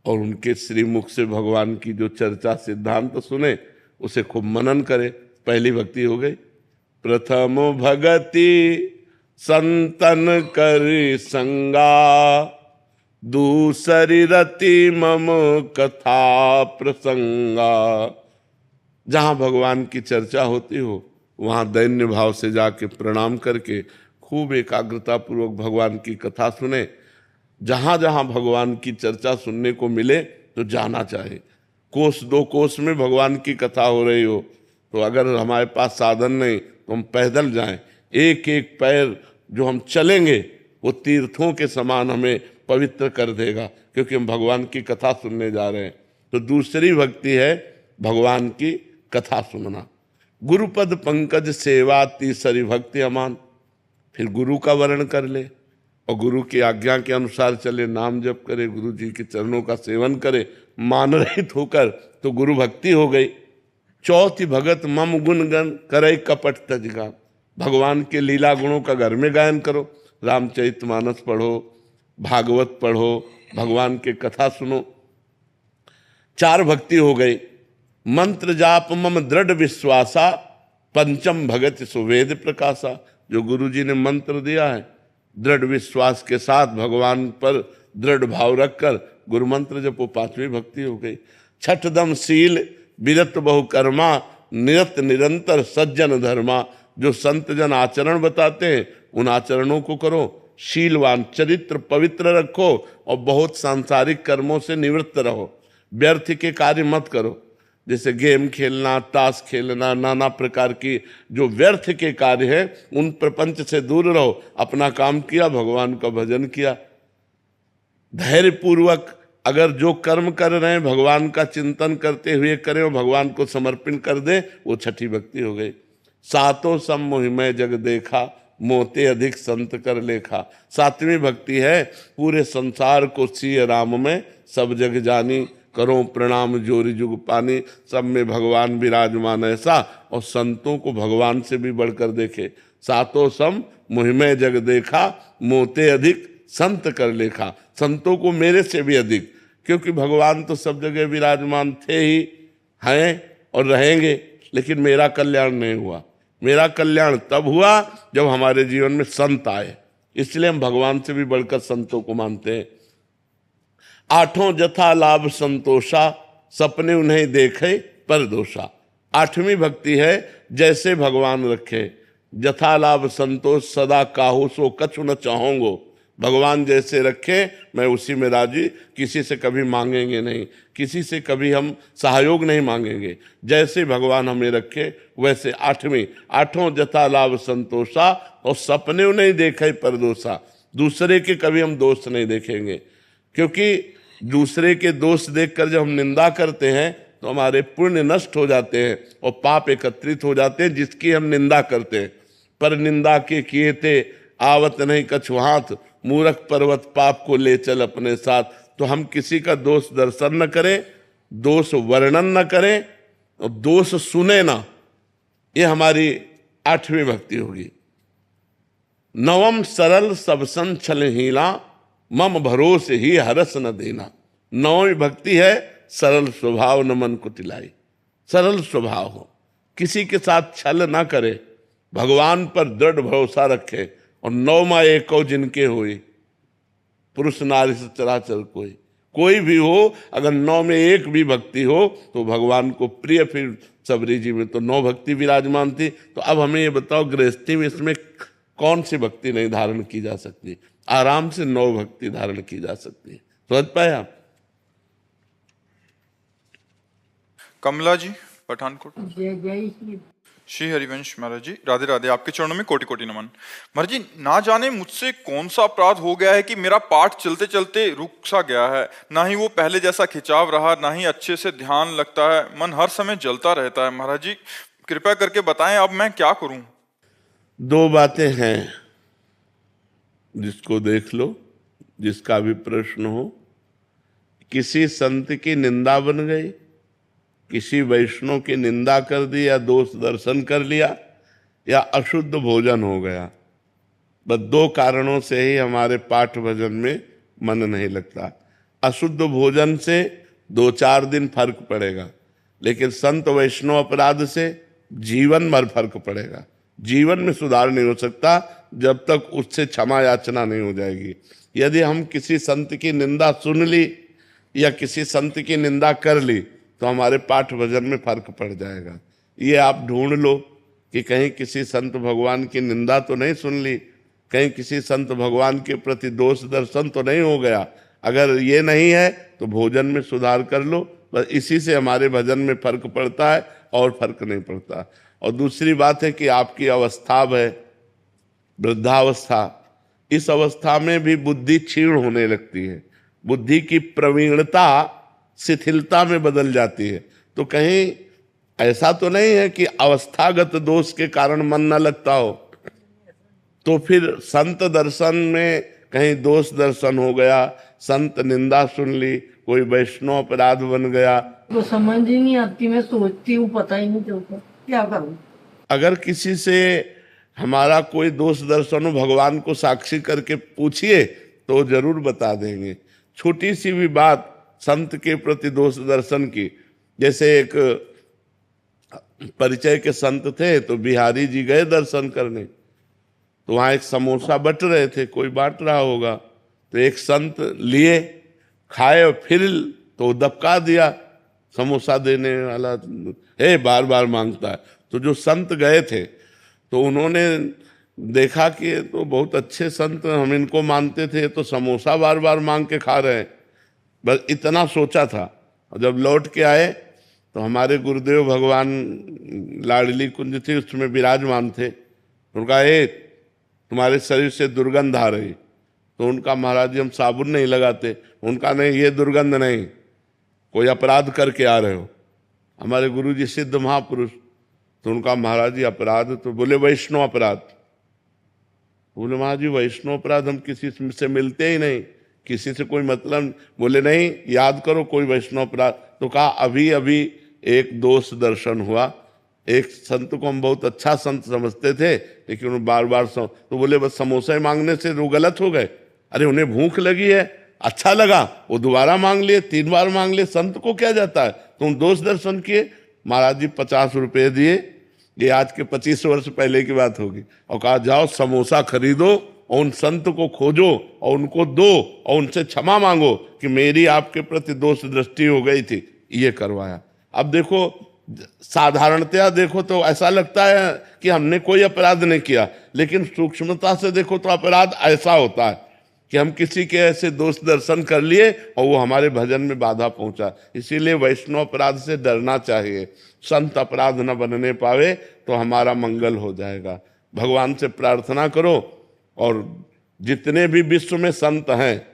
और उनके श्रीमुख से भगवान की जो चर्चा सिद्धांत सुने, उसे खूब मनन करे। पहली भक्ति हो गई। प्रथम भगति संतन करि संगा, दूसरी रति मम कथा प्रसंगा। जहाँ भगवान की चर्चा होती हो वहाँ दैन्य भाव से जाके प्रणाम करके खूब एकाग्रता पूर्वक भगवान की कथा सुने। जहाँ जहाँ भगवान की चर्चा सुनने को मिले तो जाना चाहिए। कोस 2 कोस में भगवान की कथा हो रही हो तो अगर हमारे पास साधन नहीं तो हम पैदल जाएं। एक एक पैर जो हम चलेंगे वो तीर्थों के समान हमें पवित्र कर देगा, क्योंकि हम भगवान की कथा सुनने जा रहे हैं। तो दूसरी भक्ति है भगवान की कथा सुनना। गुरुपद पंकज सेवा तीसरी भक्ति अमान। फिर गुरु का वर्ण कर ले और गुरु की आज्ञा के अनुसार चले, नाम जप करे, गुरु जी के चरणों का सेवन करे, मान रहित होकर, तो गुरु भक्ति हो गई। चौथी भगत मम गुण गण करे कपट तजगा। भगवान के लीला गुणों का घर में गायन करो, रामचरितमानस पढ़ो, भागवत पढ़ो, भगवान के कथा सुनो। चार भक्ति हो गई। मंत्र जाप मम दृढ़ विश्वासा पंचम भगत सुवेद प्रकाशा। जो गुरु जी ने मंत्र दिया है, दृढ़ विश्वास के साथ भगवान पर दृढ़ भाव रखकर गुरु मंत्र जब वो पांचवी भक्ति हो गई। छठ दम शील विरत बहुकर्मा निरत निरंतर सज्जन धर्मा। जो संत जन आचरण बताते हैं उन आचरणों को करो, शीलवान चरित्र पवित्र रखो और बहुत सांसारिक कर्मों से निवृत्त रहो। व्यर्थ के कार्य मत करो, जैसे गेम खेलना, ताश खेलना, नाना प्रकार की जो व्यर्थ के कार्य है उन प्रपंच से दूर रहो। अपना काम किया, भगवान का भजन किया, धैर्य पूर्वक अगर जो कर्म कर रहे हैं भगवान का चिंतन करते हुए करें और भगवान को समर्पण कर दे, वो छठी भक्ति हो गई। सातों सम मोहिमय जग देखा मोते अधिक संत कर लेखा। सातवीं भक्ति है पूरे संसार को सिय राम में सब जग जानी, करो प्रणाम जोरी जुग पानी। सब में भगवान विराजमान ऐसा, और संतों को भगवान से भी बढ़कर देखे। सातों सम मुहिमय जग देखा मोते अधिक संत कर लेखा। संतों को मेरे से भी अधिक, क्योंकि भगवान तो सब जगह विराजमान थे ही, हैं और रहेंगे, लेकिन मेरा कल्याण नहीं हुआ। मेरा कल्याण तब हुआ जब हमारे जीवन में संत आए, इसलिए हम भगवान से भी बढ़कर संतों को मानते हैं। आठों जथा लाभ संतोषा सपने उन्हें देखे पर दोषा। आठवीं भक्ति है जैसे भगवान रखे, जथा लाभ संतोष सदा काहू सो कछु न चाहूंगो। भगवान जैसे रखे मैं उसी में राजी, किसी से कभी मांगेंगे नहीं, किसी से कभी हम सहयोग नहीं मांगेंगे। जैसे भगवान हमें रखे वैसे। आठों जथा लाभ संतोषा और सपने उन्हें देखे पर दोषा। दूसरे के कभी हम दोष नहीं देखेंगे, क्योंकि दूसरे के दोष देखकर जब हम निंदा करते हैं तो हमारे पुण्य नष्ट हो जाते हैं और पाप एकत्रित हो जाते हैं जिसकी हम निंदा करते हैं। पर निंदा के किए थे आवत नहीं कछु हाथ, मूर्ख पर्वत पाप को ले चल अपने साथ। तो हम किसी का दोष दर्शन न करें, दोष वर्णन न करें और दोष सुने ना। ये हमारी आठवीं भक्ति होगी। नवम सरल सब संचल हीला मम भरोसे ही हरस न देना। नौवीं भक्ति है सरल स्वभाव न मन को टिलाई। सरल स्वभाव हो, किसी के साथ छल ना करे, भगवान पर दृढ़ भरोसा रखे। और नौमा एको जिनके होई, पुरुष नारी से चराचर कोई भी हो, अगर नौ में एक भी भक्ति हो तो भगवान को प्रिय। फिर सबरी जी में तो 9 भक्ति विराजमान थी। तो अब हमें ये बताओ गृहस्थी में इसमें कौन सी भक्ति नहीं धारण की जा सकती? आराम से 9 भक्ति धारण की जा सकती है। समझ पाए आप? कमला जी पठानकोट। श्री हरिवंश महाराज जी, राधे राधे। आपके चरणों में कोटि कोटि नमन। महाराज जी, ना जाने मुझसे कौन सा अपराध हो गया है कि मेरा पाठ चलते चलते रुक सा गया है। ना ही वो पहले जैसा खिंचाव रहा, ना ही अच्छे से ध्यान लगता है। मन हर समय जलता रहता है। महाराज जी कृपया करके बताएं अब मैं क्या करूं? 2 बातें हैं, जिसको देख लो, जिसका भी प्रश्न हो। किसी संत की निंदा बन गई, किसी वैष्णव की निंदा कर दी, या दोष दर्शन कर लिया, या अशुद्ध भोजन हो गया। बस 2 कारणों से ही हमारे पाठ भजन में मन नहीं लगता। अशुद्ध भोजन से 2-4 दिन फर्क पड़ेगा, लेकिन संत वैष्णव अपराध से जीवन भर फर्क पड़ेगा। जीवन में सुधार नहीं हो सकता जब तक उससे क्षमा याचना नहीं हो जाएगी। यदि हम किसी संत की निंदा सुन ली या किसी संत की निंदा कर ली तो हमारे पाठ भजन में फर्क पड़ जाएगा। ये आप ढूंढ लो कि कहीं किसी संत भगवान की निंदा तो नहीं सुन ली, कहीं किसी संत भगवान के प्रति दोष दर्शन तो नहीं हो गया। अगर ये नहीं है तो भोजन में सुधार कर लो। बस इसी से हमारे भजन में फर्क पड़ता है और फर्क नहीं पड़ता। और दूसरी बात है कि आपकी अवस्था है वृद्धावस्था। इस अवस्था में भी बुद्धि क्षीण होने लगती है, बुद्धि की प्रवीणता शिथिलता में बदल जाती है। तो कहीं ऐसा तो नहीं है कि अवस्थागत दोष के कारण मन न लगता हो, तो फिर संत दर्शन में कहीं दोष दर्शन हो गया, संत निंदा सुन ली, कोई वैष्णव अपराध बन गया, तो समझ ही नहीं आती, मैं सोचती हूँ पता ही नहीं चलता क्या करूँ। अगर किसी से हमारा कोई दोष दर्शन हो, भगवान को साक्षी करके पूछिए तो जरूर बता देंगे। छोटी सी भी बात संत के प्रति दोष दर्शन की, जैसे एक परिचय के संत थे तो बिहारी जी गए दर्शन करने, तो वहां एक समोसा बट रहे थे, कोई बांट रहा होगा, तो एक संत लिए, खाए और फिर तो दबका दिया समोसा देने वाला, बार बार मांगता है। तो जो संत गए थे तो उन्होंने देखा कि तो बहुत अच्छे संत, हम इनको मानते थे, तो समोसा बार बार मांग के खा रहे हैं, बस इतना सोचा था। और जब लौट के आए तो हमारे गुरुदेव भगवान लाडली कुंज थी उसमें विराजमान थे, उनका तुम्हारे शरीर से दुर्गंध आ रही, तो उनका महाराज जी हम साबुन नहीं लगाते, उनका नहीं, ये दुर्गंध नहीं, कोई अपराध करके आ रहे हो। हमारे गुरु जी सिद्ध महापुरुष, तो उनका महाराज जी अपराध, तो बोले वैष्णव अपराध। बोले महाराज जी वैष्णव अपराध हम किसी से मिलते ही नहीं, किसी से कोई मतलब। बोले नहीं, याद करो कोई वैष्णव अपराध। तो कहा अभी अभी एक दोष दर्शन हुआ, एक संत को हम बहुत अच्छा संत समझते थे, लेकिन उन्हें बार बार तो बोले बस समोसे मांगने से वो गलत हो गए। अरे उन्हें भूख लगी है, अच्छा लगा, वो दोबारा मांग लिए, 3 बार मांग लिए, संत को क्या जाता है। तुम दोष दर्शन किए, महाराज जी 50 रुपये दिए, ये आज के 25 वर्ष पहले की बात होगी, और कहा जाओ समोसा खरीदो और उन संत को खोजो और उनको दो और उनसे क्षमा मांगो कि मेरी आपके प्रति दोष दृष्टि हो गई थी, ये करवाया। अब देखो साधारणतया देखो तो ऐसा लगता है कि हमने कोई अपराध नहीं किया, लेकिन सूक्ष्मता से देखो तो अपराध ऐसा होता है कि हम किसी के ऐसे दोष दर्शन कर लिए और वो हमारे भजन में बाधा पहुंचा। इसीलिए वैष्णव अपराध से डरना चाहिए, संत अपराध न बनने पावे तो हमारा मंगल हो जाएगा। भगवान से प्रार्थना करो, और जितने भी विश्व में संत हैं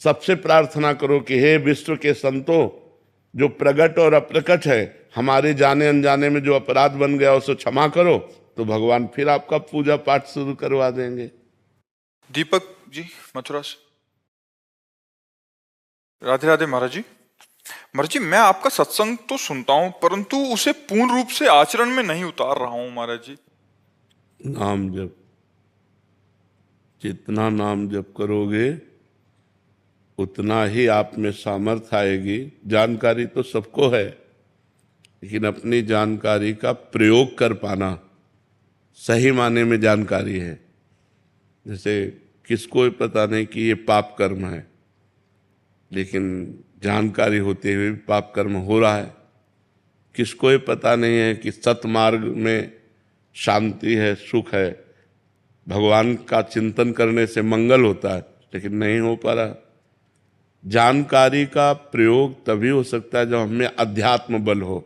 सबसे प्रार्थना करो कि हे विश्व के संतों, जो प्रगट और अप्रकट है, हमारे जाने अनजाने में जो अपराध बन गया उसे क्षमा करो, तो भगवान फिर आपका पूजा पाठ शुरू करवा देंगे। दीपक जी मथुरा से। राधे राधे महाराज जी। महाराज जी मैं आपका सत्संग तो सुनता हूं, परंतु उसे पूर्ण रूप से आचरण में नहीं उतार रहा हूं महाराज जी। नाम जप, जितना नाम जप करोगे उतना ही आप में सामर्थ्य आएगी। जानकारी तो सबको है, लेकिन अपनी जानकारी का प्रयोग कर पाना सही माने में जानकारी है। जैसे किसको पता नहीं कि ये पाप कर्म है, लेकिन जानकारी होते हुए भी पाप कर्म हो रहा है। किसको ये पता नहीं है कि सतमार्ग में शांति है, सुख है, भगवान का चिंतन करने से मंगल होता है, लेकिन नहीं हो पा रहा। जानकारी का प्रयोग तभी हो सकता है जब हमें अध्यात्म बल हो।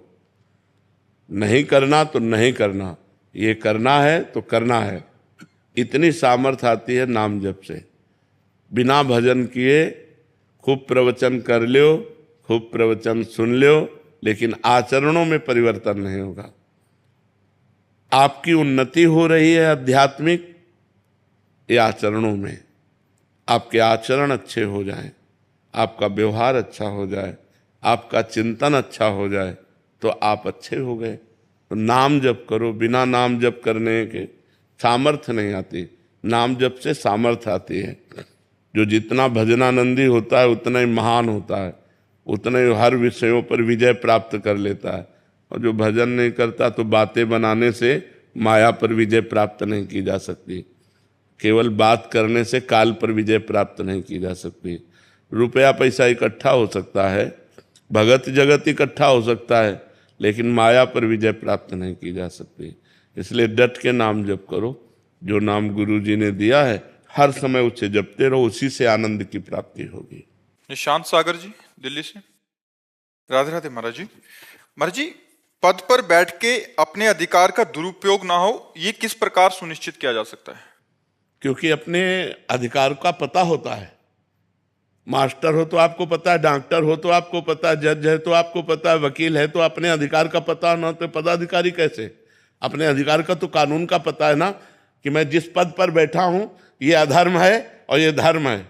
नहीं करना तो नहीं करना, ये करना है तो करना है, इतनी सामर्थ्य आती है नाम जप से। बिना भजन किए खूब प्रवचन कर लो, खूब प्रवचन सुन लो, लेकिन आचरणों में परिवर्तन नहीं होगा। आपकी उन्नति हो रही है आध्यात्मिक, ये आचरणों में। आपके आचरण अच्छे हो जाएं, आपका व्यवहार अच्छा हो जाए, आपका चिंतन अच्छा हो जाए, तो आप अच्छे हो गए। तो नाम जप करो, बिना नाम जप करने के सामर्थ्य नहीं आती। नाम जप से सामर्थ्य आती है। जो जितना भजनानंदी होता है उतना ही महान होता है, उतना ही हर विषयों पर विजय प्राप्त कर लेता है। और जो भजन नहीं करता तो बातें बनाने से माया पर विजय प्राप्त नहीं की जा सकती। केवल बात करने से काल पर विजय प्राप्त नहीं की जा सकती। रुपया पैसा इकट्ठा हो सकता है, भगत जगत इकट्ठा हो सकता है, लेकिन माया पर विजय प्राप्त नहीं की जा सकती। इसलिए डट के नाम जप करो। जो नाम गुरु जी ने दिया है हर समय उसे जपते रहो, उसी से आनंद की प्राप्ति होगी। निशांत सागर जी दिल्ली से। राधे राधे महाराज जी। महाराज जी पद पर बैठ के अपने अधिकार का दुरुपयोग ना हो, ये किस प्रकार सुनिश्चित किया जा सकता है? क्योंकि अपने अधिकार का पता होता है। मास्टर हो तो आपको पता है, डॉक्टर हो तो आपको पता है, जज है तो आपको पता है, वकील है तो अपने अधिकार का पता ना, तो पदाधिकारी कैसे? अपने अधिकार का तो कानून का पता है ना, कि मैं जिस पद पर बैठा हूं ये अधर्म है और ये धर्म है,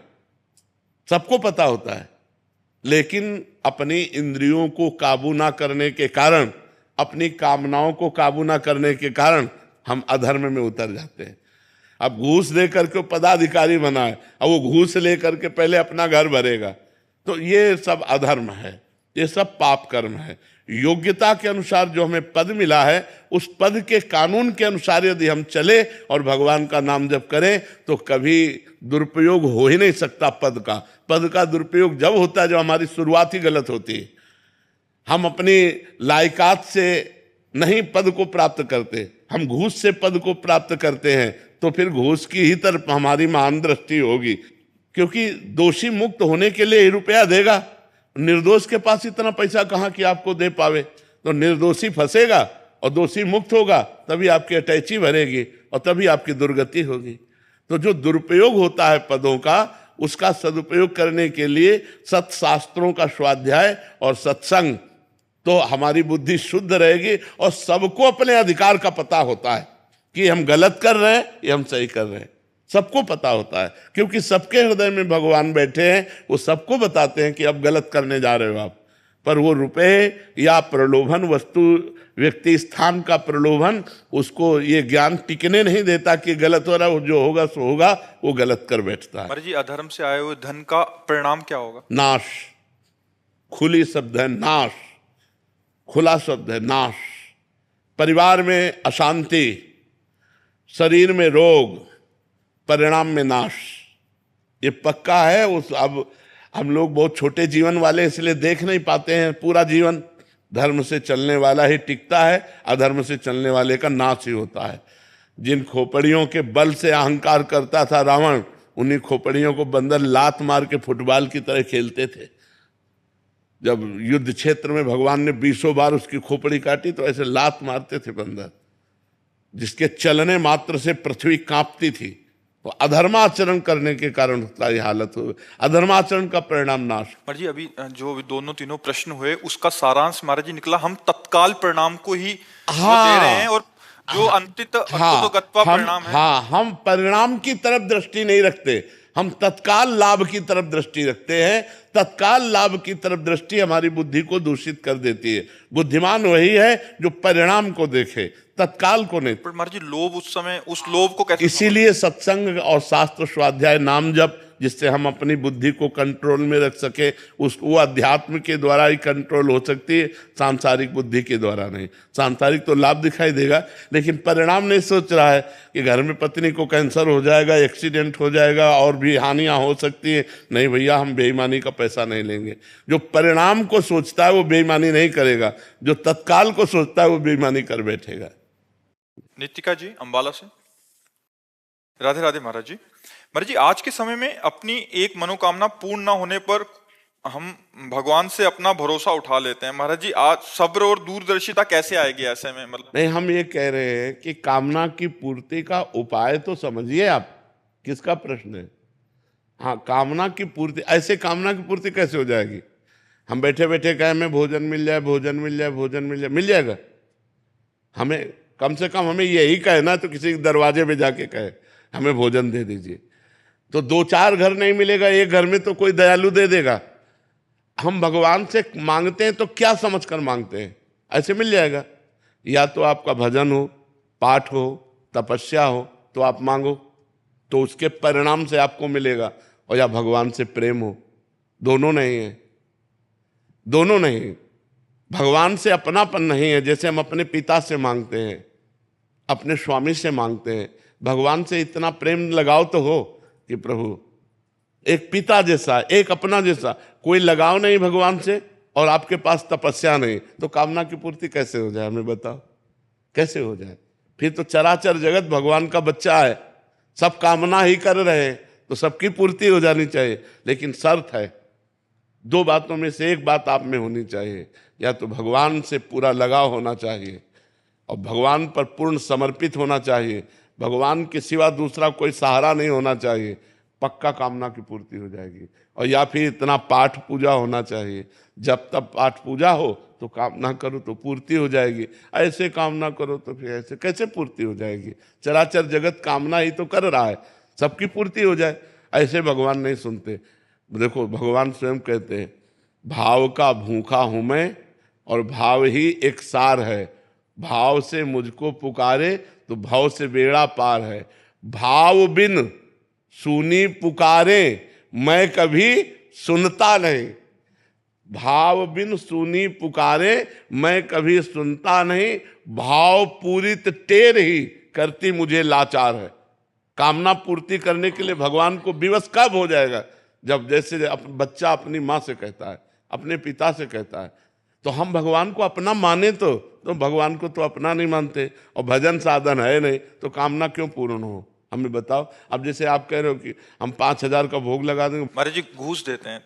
सबको पता होता है। लेकिन अपनी इंद्रियों को काबू ना करने के कारण, अपनी कामनाओं को काबू ना करने के कारण हम अधर्म में उतर जाते हैं। अब घूस दे करके पदाधिकारी बना है, अब वो घूस लेकर के पहले अपना घर भरेगा, तो ये सब अधर्म है, ये सब पाप कर्म है। योग्यता के अनुसार जो हमें पद मिला है, उस पद के कानून के अनुसार यदि हम चले और भगवान का नाम जप करें तो कभी दुरुपयोग हो ही नहीं सकता पद का। पद का दुरुपयोग जब होता है जब हमारी शुरुआत ही गलत होती है। हम अपनी लायकात से नहीं पद को प्राप्त करते, हम घूस से पद को प्राप्त करते हैं, तो फिर घूस की ही तरफ हमारी महान दृष्टि होगी, क्योंकि दोषी मुक्त होने के लिए ही रुपया देगा। निर्दोष के पास इतना पैसा कहाँ कि आपको दे पावे? तो निर्दोषी फंसेगा और दोषी मुक्त होगा, तभी आपकी अटैची भरेगी और तभी आपकी दुर्गति होगी। तो जो दुरुपयोग होता है पदों का, उसका सदुपयोग करने के लिए सत्शास्त्रों का स्वाध्याय और सत्संग, तो हमारी बुद्धि शुद्ध रहेगी और सबको अपने अधिकार का पता होता है कि हम गलत कर रहे हैं या हम सही कर रहे हैं, सबको पता होता है, क्योंकि सबके हृदय में भगवान बैठे हैं। वो सबको बताते हैं कि अब गलत करने जा रहे हो आप। पर वो रुपए या प्रलोभन, वस्तु, व्यक्ति, स्थान का प्रलोभन, उसको ये ज्ञान टिकने नहीं देता कि गलत हो रहा है, जो होगा सो होगा, वो गलत कर बैठता है। महाराज जी, अधर्म से आए हुए धन का परिणाम क्या होगा? नाश। खुली शब्द है नाश, खुला शब्द है नाश। परिवार में अशांति, शरीर में रोग, परिणाम में नाश, ये पक्का है। उस अब हम लोग बहुत छोटे जीवन वाले इसलिए देख नहीं पाते हैं पूरा जीवन। धर्म से चलने वाला ही टिकता है, अधर्म से चलने वाले का नाश ही होता है। जिन खोपड़ियों के बल से अहंकार करता था रावण, उन्हीं खोपड़ियों को बंदर लात मार के फुटबॉल की तरह खेलते थे। जब युद्ध क्षेत्र में भगवान ने 20 बार उसकी खोपड़ी काटी, तो ऐसे लात मारते थे बंदर, जिसके चलने मात्र से पृथ्वी कांपती थी। तो अधर्माचरण करने के कारण उसका ये हालत हो, अधर्माचरण का परिणाम नाश। महाराज जी, अभी जो दोनों तीनों प्रश्न हुए उसका सारांश महाराज जी निकला, हम तत्काल परिणाम को ही दे रहे हैं, और जो अंततोगत्वा परिणाम है, हम परिणाम की तरफ दृष्टि नहीं रखते, हम तत्काल लाभ की तरफ दृष्टि रखते हैं। तत्काल लाभ की तरफ दृष्टि हमारी बुद्धि को दूषित कर देती है। बुद्धिमान वही है जो परिणाम को देखे, तत्काल को नहीं। पर महाराज जी, लोभ उस समय, उस लोभ को कैसे? इसीलिए सत्संग और शास्त्र स्वाध्याय, नाम जप, जिससे हम अपनी बुद्धि को कंट्रोल में रख सके, वो अध्यात्म के द्वारा ही कंट्रोल हो सकती है, सांसारिक बुद्धि के द्वारा नहीं। सांसारिक तो लाभ दिखाई देगा, लेकिन परिणाम नहीं सोच रहा है कि घर में पत्नी को कैंसर हो जाएगा, एक्सीडेंट हो जाएगा और भी हानियां हो सकती है। नहीं भैया, हम बेईमानी का पैसा नहीं लेंगे। जो परिणाम को सोचता है वो बेईमानी नहीं करेगा, जो तत्काल को सोचता है वो बेईमानी कर बैठेगा। नितिका जी अंबाला से। राधे राधे महाराज जी। महाराज जी, आज के समय में अपनी एक मनोकामना पूर्ण ना होने पर हम भगवान से अपना भरोसा उठा लेते हैं। महाराज जी, आज सब्र और दूरदर्शिता कैसे आएगी ऐसे में? मतलब नहीं, हम ये कह रहे हैं कि कामना की पूर्ति का उपाय तो समझिए आप, किसका प्रश्न है? हाँ, कामना की पूर्ति, ऐसे कामना की पूर्ति कैसे हो जाएगी? हम बैठे बैठे कहें हमें भोजन मिल जाए, भोजन मिल जाए, भोजन मिल जाए, मिल जाएगा? हमें कम से कम हमें यही कहे ना, तो किसी के दरवाजे पे जाके कहे हमें भोजन दे दीजिए, तो 2-4 घर नहीं मिलेगा, एक घर में तो कोई दयालु दे देगा। हम भगवान से मांगते हैं तो क्या समझकर मांगते हैं? ऐसे मिल जाएगा? या तो आपका भजन हो, पाठ हो, तपस्या हो, तो आप मांगो, तो उसके परिणाम से आपको मिलेगा, और या भगवान से प्रेम हो। दोनों नहीं है, दोनों नहीं। भगवान से अपनापन नहीं है, जैसे हम अपने पिता से मांगते हैं, अपने स्वामी से मांगते हैं। भगवान से इतना प्रेम लगाव तो हो कि प्रभु एक पिता जैसा, एक अपना जैसा, कोई लगाव नहीं भगवान से, और आपके पास तपस्या नहीं, तो कामना की पूर्ति कैसे हो जाए? हमें बताओ, कैसे हो जाए? फिर तो चराचर जगत भगवान का बच्चा है, सब कामना ही कर रहे हैं, तो सबकी पूर्ति हो जानी चाहिए। लेकिन शर्त है, 2 बातों में से एक बात आप में होनी चाहिए, या तो भगवान से पूरा लगाव होना चाहिए और भगवान पर पूर्ण समर्पित होना चाहिए। भगवान के सिवा दूसरा कोई सहारा नहीं होना चाहिए। पक्का कामना की पूर्ति हो जाएगी। और या फिर इतना पाठ पूजा होना चाहिए, जब तब पाठ पूजा हो तो कामना करो तो पूर्ति हो जाएगी, ऐसे कामना करो तो फिर ऐसे कैसे पूर्ति हो जाएगी। चराचर जगत कामना ही तो कर रहा है, सबकी पूर्ति हो जाए, ऐसे भगवान नहीं सुनते। देखो भगवान स्वयं कहते हैं, भाव का भूखा हूं मैं और भाव ही एक सार है, भाव से मुझको पुकारे तो भाव से बेड़ा पार है। भाव बिन सुनी पुकारे मैं कभी सुनता नहीं, भाव बिन सुनी पुकारे मैं कभी सुनता नहीं, भाव पूरित टेर ही करती मुझे लाचार है। कामना पूर्ति करने के लिए भगवान को विवश कब हो जाएगा? जब जैसे बच्चा अपनी माँ से कहता है, अपने पिता से कहता है, तो हम भगवान को अपना माने तो भगवान को तो अपना नहीं मानते, और भजन साधन है नहीं तो कामना क्यों पूर्ण हो? हमें बताओ। अब जैसे आप कह रहे हो कि हम 5,000 का भोग लगा देंगे, महाराज जी घूस देते हैं।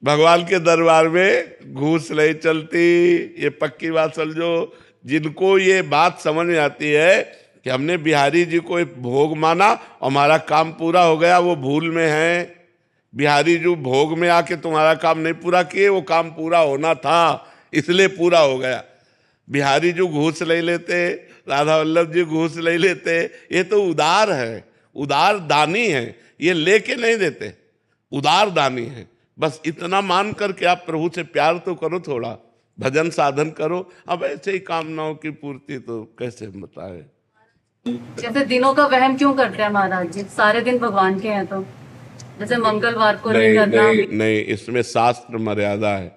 भगवान के दरबार में घूस नहीं चलती, ये पक्की बात समझो। जिनको ये बात समझ में आती है कि हमने बिहारी जी को एक भोग माना और हमारा काम पूरा हो गया, वो भूल में है। बिहारी जी भोग में आके तुम्हारा काम नहीं पूरा किए, वो काम पूरा होना था इसलिए पूरा हो गया। बिहारी जी घूस ले लेते, राधा वल्लभ जी घूस ले लेते, ये तो उदार है, उदार दानी है, ये लेके नहीं देते, उदार दानी है। बस इतना मान करके आप प्रभु से प्यार तो करो, थोड़ा भजन साधन करो। अब ऐसे ही कामनाओं की पूर्ति तो कैसे बताए। जैसे दिनों का वहम क्यों करते हैं महाराज जी? सारे दिन भगवान के हैं तो जैसे मंगलवार को नहीं करना। नहीं, इसमें शास्त्र मर्यादा है,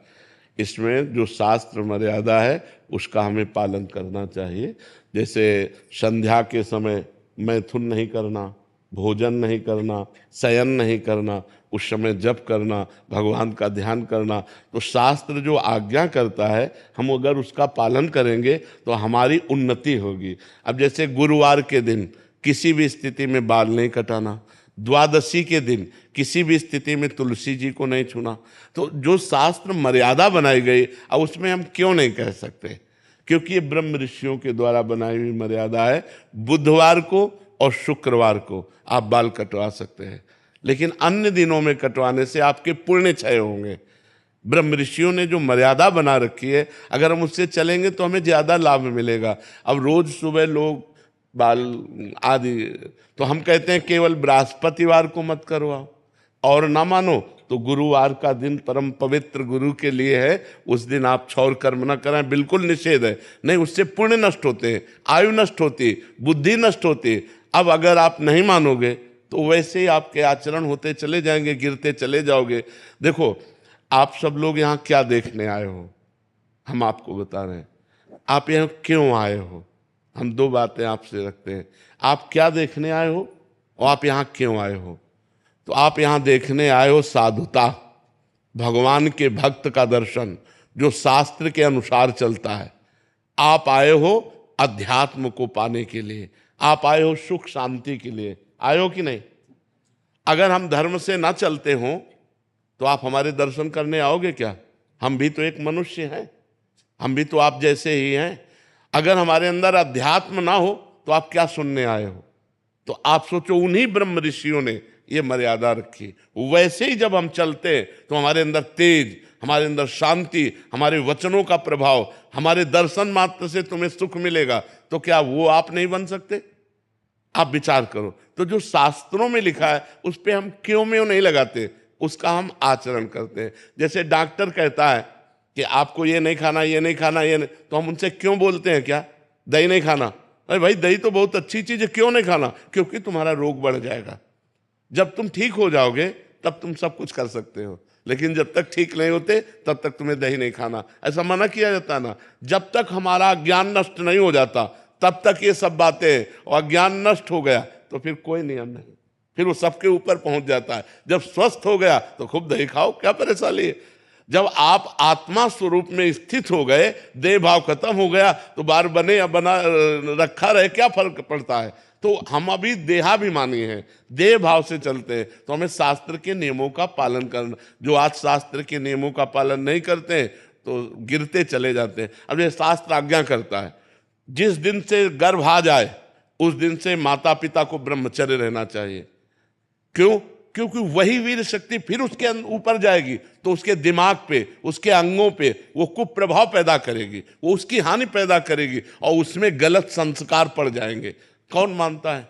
इसमें जो शास्त्र मर्यादा है उसका हमें पालन करना चाहिए। जैसे संध्या के समय मैथुन नहीं करना, भोजन नहीं करना, शयन नहीं करना, उस समय जप करना, भगवान का ध्यान करना, तो शास्त्र जो आज्ञा करता है हम अगर उसका पालन करेंगे तो हमारी उन्नति होगी। अब जैसे गुरुवार के दिन किसी भी स्थिति में बाल नहीं कटाना, द्वादशी के दिन किसी भी स्थिति में तुलसी जी को नहीं छूना, तो जो शास्त्र मर्यादा बनाई गई अब उसमें हम क्यों नहीं कह सकते? क्योंकि ये ब्रह्म ऋषियों के द्वारा बनाई हुई मर्यादा है। बुधवार को और शुक्रवार को आप बाल कटवा सकते हैं, लेकिन अन्य दिनों में कटवाने से आपके पुण्य क्षय होंगे। ब्रह्म ऋषियों ने जो मर्यादा बना रखी है, अगर हम उससे चलेंगे तो हमें ज़्यादा लाभ मिलेगा। अब रोज सुबह लोग बाल आदि, तो हम कहते हैं केवल बृहस्पतिवार को मत करवाओ, और ना मानो तो गुरुवार का दिन परम पवित्र गुरु के लिए है, उस दिन आप क्षौर कर्म न करें, बिल्कुल निषेध है। नहीं, उससे पुण्य नष्ट होते हैं, आयु नष्ट होती, बुद्धि नष्ट होती। अब अगर आप नहीं मानोगे तो वैसे ही आपके आचरण होते चले जाएंगे, गिरते चले जाओगे। देखो आप सब लोग यहाँ क्या देखने आए हो, हम आपको बता रहे हैं। आप यहाँ क्यों आए हो? हम दो बातें आपसे रखते हैं, आप क्या देखने आए हो और आप यहाँ क्यों आए हो? तो आप यहाँ देखने आए हो साधुता, भगवान के भक्त का दर्शन जो शास्त्र के अनुसार चलता है। आप आए हो अध्यात्म को पाने के लिए, आप आए हो सुख शांति के लिए, आए हो कि नहीं? अगर हम धर्म से ना चलते हो तो आप हमारे दर्शन करने आओगे क्या? हम भी तो एक मनुष्य हैं, हम भी तो आप जैसे ही हैं। अगर हमारे अंदर अध्यात्म ना हो तो आप क्या सुनने आए हो? तो आप सोचो, उन्हीं ब्रह्म ऋषियों ने ये मर्यादा रखी। वैसे ही जब हम चलते तो हमारे अंदर तेज, हमारे अंदर शांति, हमारे वचनों का प्रभाव, हमारे दर्शन मात्र से तुम्हें सुख मिलेगा, तो क्या वो आप नहीं बन सकते? आप विचार करो। तो जो शास्त्रों में लिखा है उस पर हम क्यों में नहीं लगाते, उसका हम आचरण करते हैं। जैसे डॉक्टर कहता है कि आपको ये नहीं खाना, ये नहीं खाना, ये नहीं, तो हम उनसे क्यों बोलते हैं क्या दही नहीं खाना? अरे भाई दही तो बहुत अच्छी चीज है, क्यों नहीं खाना? क्योंकि तुम्हारा रोग बढ़ जाएगा। जब तुम ठीक हो जाओगे तब तुम सब कुछ कर सकते हो, लेकिन जब तक ठीक नहीं होते तब तक तुम्हें दही नहीं खाना, ऐसा मना किया जाता ना। जब तक हमारा ज्ञान नष्ट नहीं हो जाता तब तक ये सब बातें, और ज्ञान नष्ट हो गया तो फिर कोई नियम नहीं, फिर वो सबके ऊपर पहुंच जाता है। जब स्वस्थ हो गया तो खूब दही खाओ, क्या परेशानी है? जब आप आत्मा स्वरूप में स्थित हो गए, देह भाव खत्म हो गया, तो बार बने या बना रखा रहे, क्या फर्क पड़ता है? तो हम अभी देहाभिमानी हैं, देह भाव से चलते हैं, तो हमें शास्त्र के नियमों का पालन करना। जो आज शास्त्र के नियमों का पालन नहीं करते हैं तो गिरते चले जाते हैं। अब ये शास्त्र आज्ञा करता है, जिस दिन से गर्भ आ जाए उस दिन से माता पिता को ब्रह्मचर्य रहना चाहिए। क्यों? क्योंकि वही वीर शक्ति फिर उसके ऊपर जाएगी तो उसके दिमाग पे, उसके अंगों पे वो कुप्रभाव पैदा करेगी, वो उसकी हानि पैदा करेगी और उसमें गलत संस्कार पड़ जाएंगे। कौन मानता है?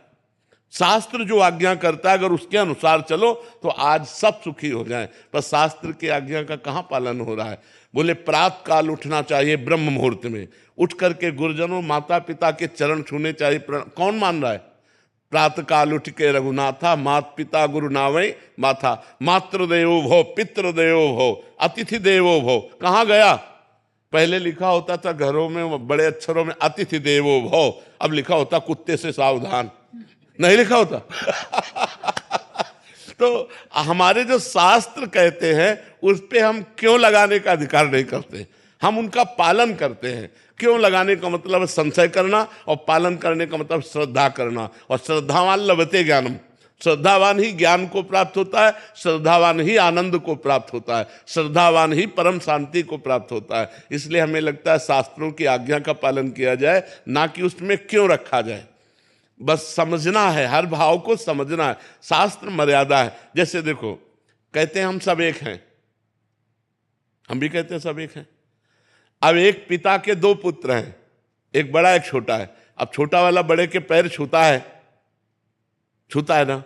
शास्त्र जो आज्ञा करता है अगर उसके अनुसार चलो तो आज सब सुखी हो जाएं, पर शास्त्र की आज्ञा का कहाँ पालन हो रहा है? बोले प्रातः काल उठना चाहिए, ब्रह्म मुहूर्त में उठ करके गुरुजनों माता पिता के चरण छूने चाहिए। कौन मान रहा है? प्रातः काल उठ के रघुनाथा, मात पिता गुरु नावै माथा, मातृदेवो भव पितृदेवो भव अतिथि देवो भव। कहाँ गया? पहले लिखा होता था घरों में बड़े अक्षरों में अतिथि देवो भव, अब लिखा होता कुत्ते से सावधान, नहीं लिखा होता। तो हमारे जो शास्त्र कहते हैं उस पे हम क्यों लगाने का अधिकार नहीं करते? हम उनका पालन करते हैं। क्यों लगाने का मतलब है संशय करना और पालन करने का मतलब श्रद्धा करना। और श्रद्धावान लभते ज्ञानम, श्रद्धावान ही ज्ञान को प्राप्त होता है, श्रद्धावान ही आनंद को प्राप्त होता है, श्रद्धावान ही परम शांति को प्राप्त होता है। इसलिए हमें लगता है शास्त्रों की आज्ञा का पालन किया जाए, ना कि उसमें क्यों रखा जाए। बस समझना है, हर भाव को समझना है। शास्त्र मर्यादा है। जैसे देखो, कहते हैं हम सब एक हैं, हम भी कहते हैं सब एक हैं। अब एक पिता के दो पुत्र हैं, एक बड़ा एक छोटा है। अब छोटा वाला बड़े के पैर छूता है ना।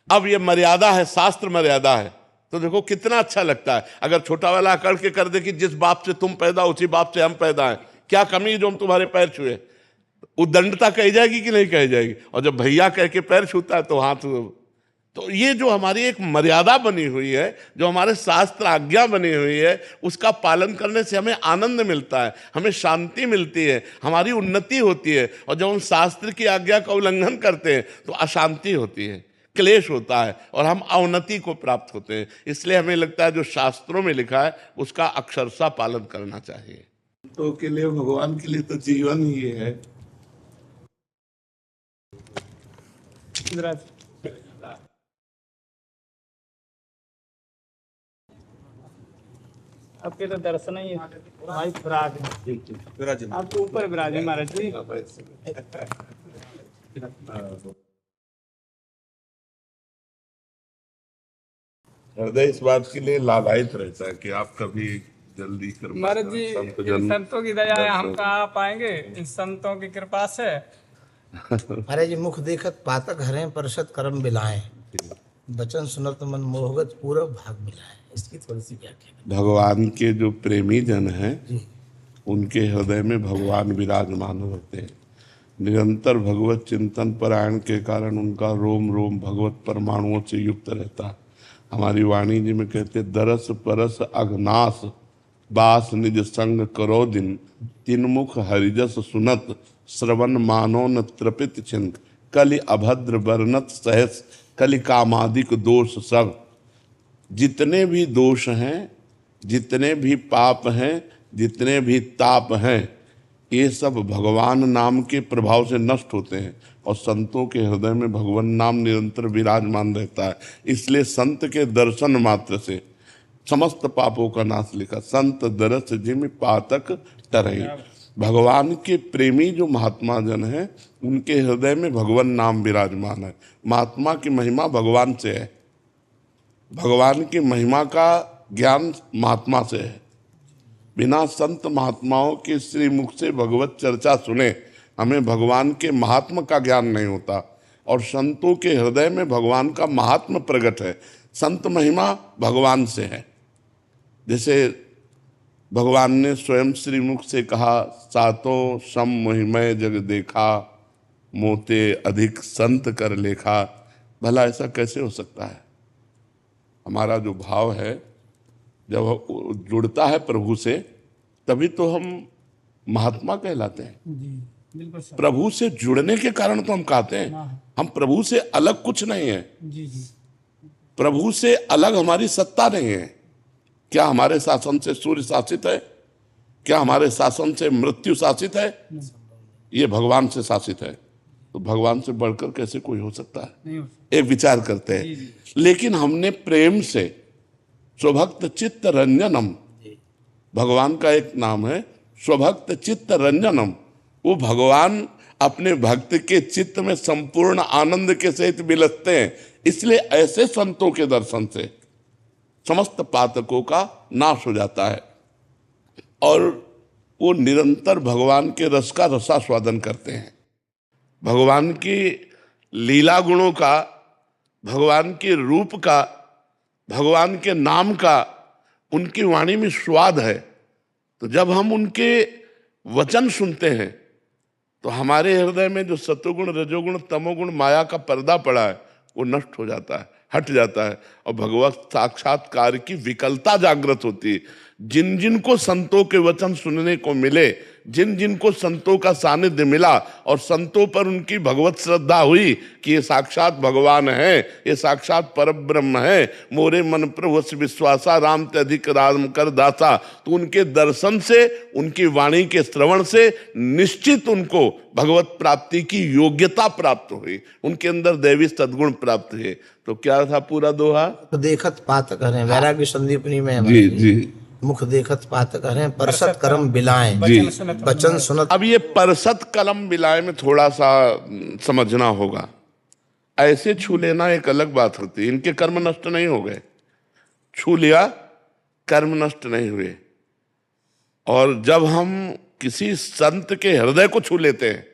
अब ये मर्यादा है, शास्त्र मर्यादा है। तो देखो कितना अच्छा लगता है अगर छोटा वाला अकड़ के कर दे कि जिस बाप से तुम पैदा उसी बाप से हम पैदा हैं, क्या कमी जो हम तुम्हारे पैर छुए। उद्दंडता कही जाएगी कि नहीं कही जाएगी? और जब भैया कह के पैर छूता है तो हाथ। तो ये जो हमारी एक मर्यादा बनी हुई है, जो हमारे शास्त्र आज्ञा बनी हुई है, उसका पालन करने से हमें आनंद मिलता है, हमें शांति मिलती है, हमारी उन्नति होती है। और जब हम शास्त्र की आज्ञा का उल्लंघन करते हैं तो अशांति होती है, क्लेश होता है और हम अवनति को प्राप्त होते हैं। इसलिए हमें लगता है जो शास्त्रों में लिखा है उसका अक्षरशः पालन करना चाहिए। तो के लिए भगवान के लिए तो जीवन ही है। आपके तो दर्शन ही है भाई, विराज आपके ऊपर विराज महाराज जी। हृदय इस बात के लिए लालायित रहता है कि आप कभी जल्दी कर महाराज जी, इन संतों की दया है, हम कहाँ पाएंगे इन संतों की कृपा से। महाराज जी, मुख देखत पातक हरें परसत कर्म बिलाएं, वचन सुनत मन मोहगत पूरब भाग मिलाएं। इसकी थोड़ी सी व्याख्या। भगवान के जो प्रेमी जन हैं उनके हृदय में भगवान विराजमान होते हैं। निरंतर भगवत चिंतन परायण के कारण उनका रोम रोम भगवत परमाणुओं से युक्त रहता है। हमारी वाणी जी में कहते दरस परस अघनास बास निज संग करो दिन, तीन मुख हरिजस सुनत श्रवण मानो न त्रपित चिंत, कलि अभद्र वर्णत सहस कलि कामादिक दोष सब। जितने भी दोष हैं, जितने भी पाप हैं, जितने भी ताप हैं, ये सब भगवान नाम के प्रभाव से नष्ट होते हैं और संतों के हृदय में भगवान नाम निरंतर विराजमान रहता है। इसलिए संत के दर्शन मात्र से समस्त पापों का नाश लिखा, संत दरस जिम पातक टरई। भगवान के प्रेमी जो महात्मा जन हैं उनके हृदय में भगवान नाम विराजमान है। महात्मा की महिमा भगवान से है, भगवान की महिमा का ज्ञान महात्मा से है। बिना संत महात्माओं के श्री मुख से भगवत चर्चा सुने हमें भगवान के महात्मा का ज्ञान नहीं होता। और संतों के hृदय में भगवान का महात्मा प्रकट है। संत महिमा भगवान से है। जैसे भगवान ने स्वयं श्रीमुख से कहा, सातों सम महिमय जग देखा, मोते अधिक संत कर लेखा। भला ऐसा कैसे हो सकता है? हमारा जो भाव है जब जुड़ता है प्रभु से तभी तो हम महात्मा कहलाते हैं। प्रभु से जुड़ने के कारण तो हम कहते हैं हम प्रभु से अलग कुछ नहीं है। प्रभु से अलग हमारी सत्ता नहीं है। क्या हमारे शासन से सूर्य शासित है? क्या हमारे शासन से मृत्यु शासित है? ये भगवान से शासित है। तो भगवान से बढ़कर कैसे कोई हो सकता है? एक विचार करते हैं। लेकिन हमने प्रेम से स्वभक्त चित्त रंजनम, भगवान का एक नाम है स्वभक्त चित्त रंजनम। वो भगवान अपने भक्त के चित्त में संपूर्ण आनंद के सहित बिलसते हैं। इसलिए ऐसे संतों के दर्शन से समस्त पातकों का नाश हो जाता है और वो निरंतर भगवान के रस का रसास्वादन करते हैं। भगवान की लीला गुणों का, भगवान के रूप का, भगवान के नाम का उनकी वाणी में स्वाद है। तो जब हम उनके वचन सुनते हैं तो हमारे हृदय में जो सतोगुण, रजोगुण, तमोगुण, माया का पर्दा पड़ा है वो नष्ट हो जाता है, हट जाता है और भगवत साक्षात्कार की विकलता जागृत होती है। जिन जिन को संतों के वचन सुनने को मिले, जिन जिन को संतों का सानिध्य मिला और संतों पर उनकी भगवत श्रद्धा हुई कि ये साक्षात भगवान है, ये साक्षात परब्रह्म है, मोरे मन प्रभुस विश्वासा राम ते अधिक राम कर दासा, तो उनके दर्शन से, उनकी वाणी के श्रवण से निश्चित उनको भगवत प्राप्ति की योग्यता प्राप्त हुई, उनके अंदर दैवी सद्गुण प्राप्त हुए। तो क्या था पूरा दोहा? देखत पातक हरें, वैराग्य संदीपनी में है जी जी। मुख देखत पातक हरें, परसत करम बिलाएं, बचन सुनत। अब ये परसत कलम बिलाए में थोड़ा सा समझना होगा। ऐसे छू लेना एक अलग बात होती है, इनके कर्म नष्ट नहीं हो गए, छू लिया कर्म नष्ट नहीं हुए। और जब हम किसी संत के हृदय को छू लेते हैं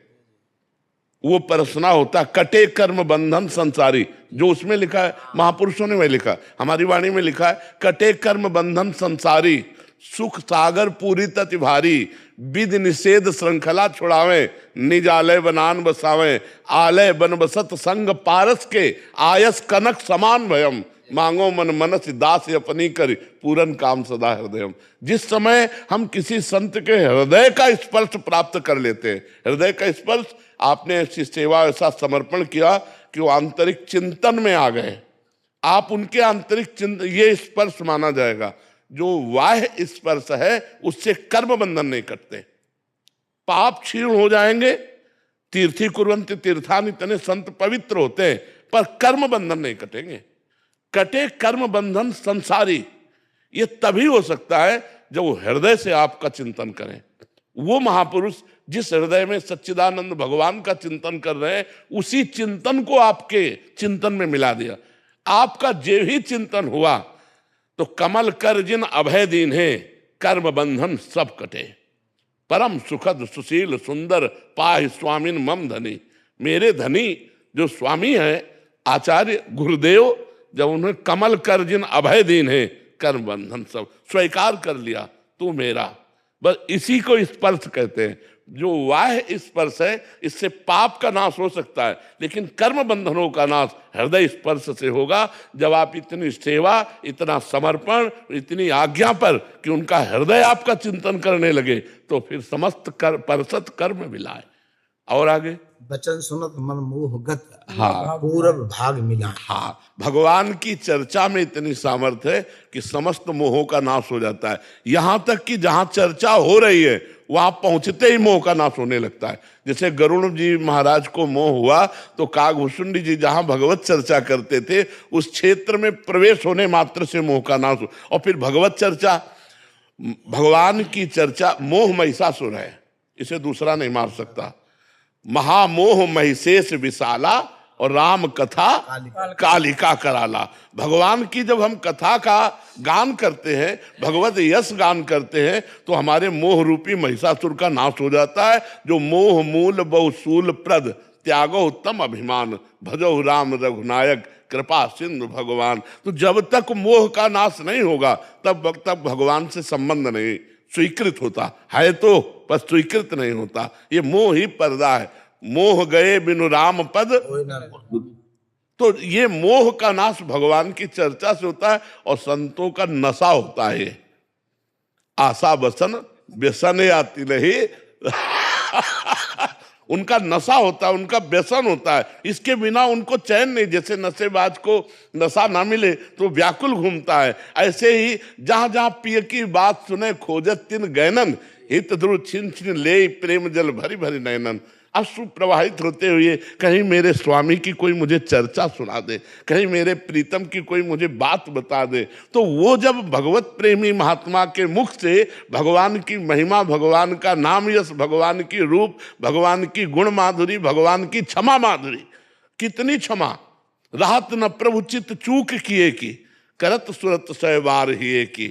वो परसना होता, कटे कर्म बंधन संसारी, जो उसमें लिखा है महापुरुषों ने वही लिखा, हमारी वाणी में लिखा है कटे कर्म बंधन संसारी, सुख सागर पूरी तति भारी, विधि निषेध श्रृंखला छुड़ावे, निज आलय बनान बसावे, आलय बन बसत संग पारस के, आयस कनक समान भयम, मांगो मन मनस दास अपनी कर, पूरन काम सदा हृदयम। जिस समय हम किसी संत के हृदय का स्पर्श प्राप्त कर लेते हैं, हृदय का स्पर्श, आपने ऐसी सेवा, ऐसा समर्पण किया कि वो आंतरिक चिंतन में आ गए, आप उनके आंतरिक चिंतन, ये स्पर्श माना जाएगा। जो बाह्य स्पर्श है उससे कर्म बंधन नहीं कटते, पाप क्षीण हो जाएंगे, तीर्थी कुर्वन्ति तीर्थानि, इतने संत पवित्र होते हैं, पर कर्म बंधन नहीं कटेंगे। कटे कर्म बंधन संसारी, ये तभी हो सकता है जब वो हृदय से आपका चिंतन करें। वो महापुरुष जिस हृदय में सच्चिदानंद भगवान का चिंतन कर रहे हैं, उसी चिंतन को आपके चिंतन में मिला दिया। आपका जे ही चिंतन हुआ तो कमल कर जिन अभय दीन है, कर्म बंधन सब कटे, परम सुखद सुशील सुंदर पाहि स्वामिन मम धनी। मेरे धनी जो स्वामी है आचार्य गुरुदेव, जब उन्हें कमल कर जिन अभय दीन है, कर्म बंधन सब स्वीकार कर लिया, तू मेरा, बस इसी को स्पर्श कहते हैं। जो बाह्य स्पर्श है इससे पाप का नाश हो सकता है, लेकिन कर्म बंधनों का नाश हृदय स्पर्श से होगा। जब आप इतनी सेवा, इतना समर्पण, इतनी आज्ञा पर कि उनका हृदय आपका चिंतन करने लगे, तो फिर समस्त परसत कर्म मिलाए। और आगे बचन सुनत मन मोहगत, हाँ, पूरब भाग मिला। हाँ, भगवान की चर्चा में इतनी सामर्थ्य है कि समस्त मोहों का नाश हो जाता है। यहां तक कि जहां चर्चा हो रही है वहां पहुंचते ही मोह का नाश होने लगता है। जैसे गरुड़ जी महाराज को मोह हुआ तो कागभूषुंडी जी जहां भगवत चर्चा करते थे उस क्षेत्र में प्रवेश होने मात्र से मोह का नाश हो। और फिर भगवत चर्चा, भगवान की चर्चा, मोह महिषासुर है, इसे दूसरा नहीं मार सकता। महामोह महिषेष विशाला और राम कथा कालिका कराला। भगवान की जब हम कथा का गान करते हैं, भगवत यश गान करते हैं, तो हमारे मोह रूपी महिषासुर का नाश हो जाता है। जो मोह मूल बहुसूल प्रद, त्यागो उत्तम अभिमान, भजो राम रघुनायक, कृपा सिंधु भगवान। तो जब तक मोह का नाश नहीं होगा तब तक भगवान से संबंध नहीं स्वीकृत होता है, तो पर स्वीकृत नहीं होता। ये मोह ही पर्दा है। मोह गए बिनु राम पद, तो ये मोह का नाश भगवान की चर्चा से होता है और संतों का नशा होता है। आशा बसन व्यसन आती नहीं उनका नशा होता है, उनका व्यसन होता है। इसके बिना उनको चैन नहीं। जैसे नशेबाज को नशा ना मिले तो व्याकुल घूमता है, ऐसे ही जहां जहां पिय की बात सुने खोजत तिन गैनन, हित ध्रुव छिन छिन ले प्रेम जल भरी भरी नैनन। अश्रु प्रवाहित होते हुए कहीं मेरे स्वामी की कोई मुझे चर्चा सुना दे, कहीं मेरे प्रीतम की कोई मुझे बात बता दे। तो वो जब भगवत प्रेमी महात्मा के मुख से भगवान की महिमा, भगवान का नाम यश, भगवान की रूप, भगवान की गुण माधुरी, भगवान की क्षमा माधुरी, कितनी क्षमा, राहत न प्रभु चित चूक किए की, करत सुरत सहवार हिए की,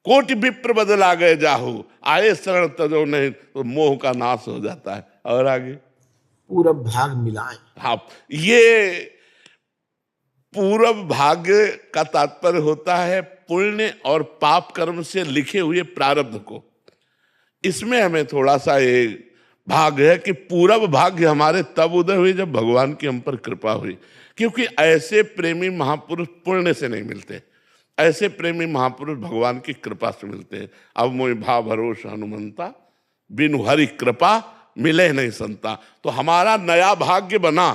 कोटि विप्र बदला गए जाहू, आए शरण तजो नहीं, तो मोह का नाश हो जाता है। और आगे पूरब भाग मिलाएं। हाँ, ये पूरब भाग्य का तात्पर्य होता है पुण्य और पाप कर्म से लिखे हुए प्रारब्ध को। इसमें हमें थोड़ा सा ये भाग है कि पूरब भाग्य हमारे तब उदय हुए जब भगवान की हम पर कृपा हुई, क्योंकि ऐसे प्रेमी महापुरुष पुण्य से नहीं मिलते, ऐसे प्रेमी महापुरुष भगवान की कृपा से मिलते हैं। अब मोहि भाव भरोसा हनुमंता, बिनु हरि कृपा मिले नहीं संता। तो हमारा नया भाग्य बना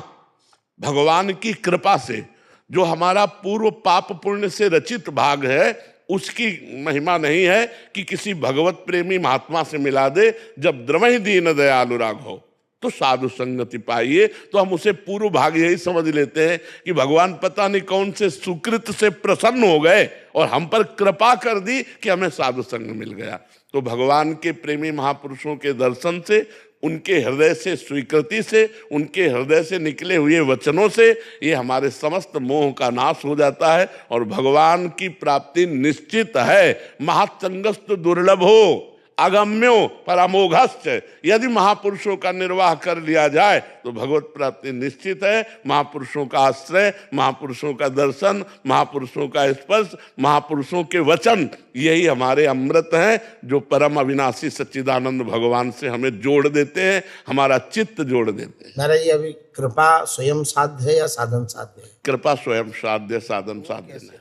भगवान की कृपा से। जो हमारा पूर्व पाप पुण्य से रचित भाग है उसकी महिमा नहीं है कि किसी भगवत प्रेमी महात्मा से मिला दे। जब द्रमहि दीन दयालु राघव तो साधु संगति पाइए, तो हम उसे पूर्व भाग यही समझ लेते हैं कि भगवान पता नहीं कौन से सुकृत से प्रसन्न हो गए और हम पर कृपा कर दी कि हमें साधु संग मिल गया। तो भगवान के प्रेमी महापुरुषों के दर्शन से, उनके हृदय से स्वीकृति से, उनके हृदय से निकले हुए वचनों से ये हमारे समस्त मोह का नाश हो जाता है और भगवान की प्राप्ति निश्चित है। महाचंगस्त दुर्लभ हो अगम्यो परमोघश्च, यदि महापुरुषों का निर्वाह कर लिया जाए तो भगवत प्राप्ति निश्चित है। महापुरुषों का आश्रय, महापुरुषों का दर्शन, महापुरुषों का स्पर्श, महापुरुषों के वचन, यही हमारे अमृत हैं जो परम अविनाशी सच्चिदानंद भगवान से हमें जोड़ देते हैं, हमारा चित्त जोड़ देते हैं। महाराज जी, अभी कृपा स्वयं साध्य है या साधन साध्य है? कृपा स्वयं साध्य, साधन साध्य नहीं।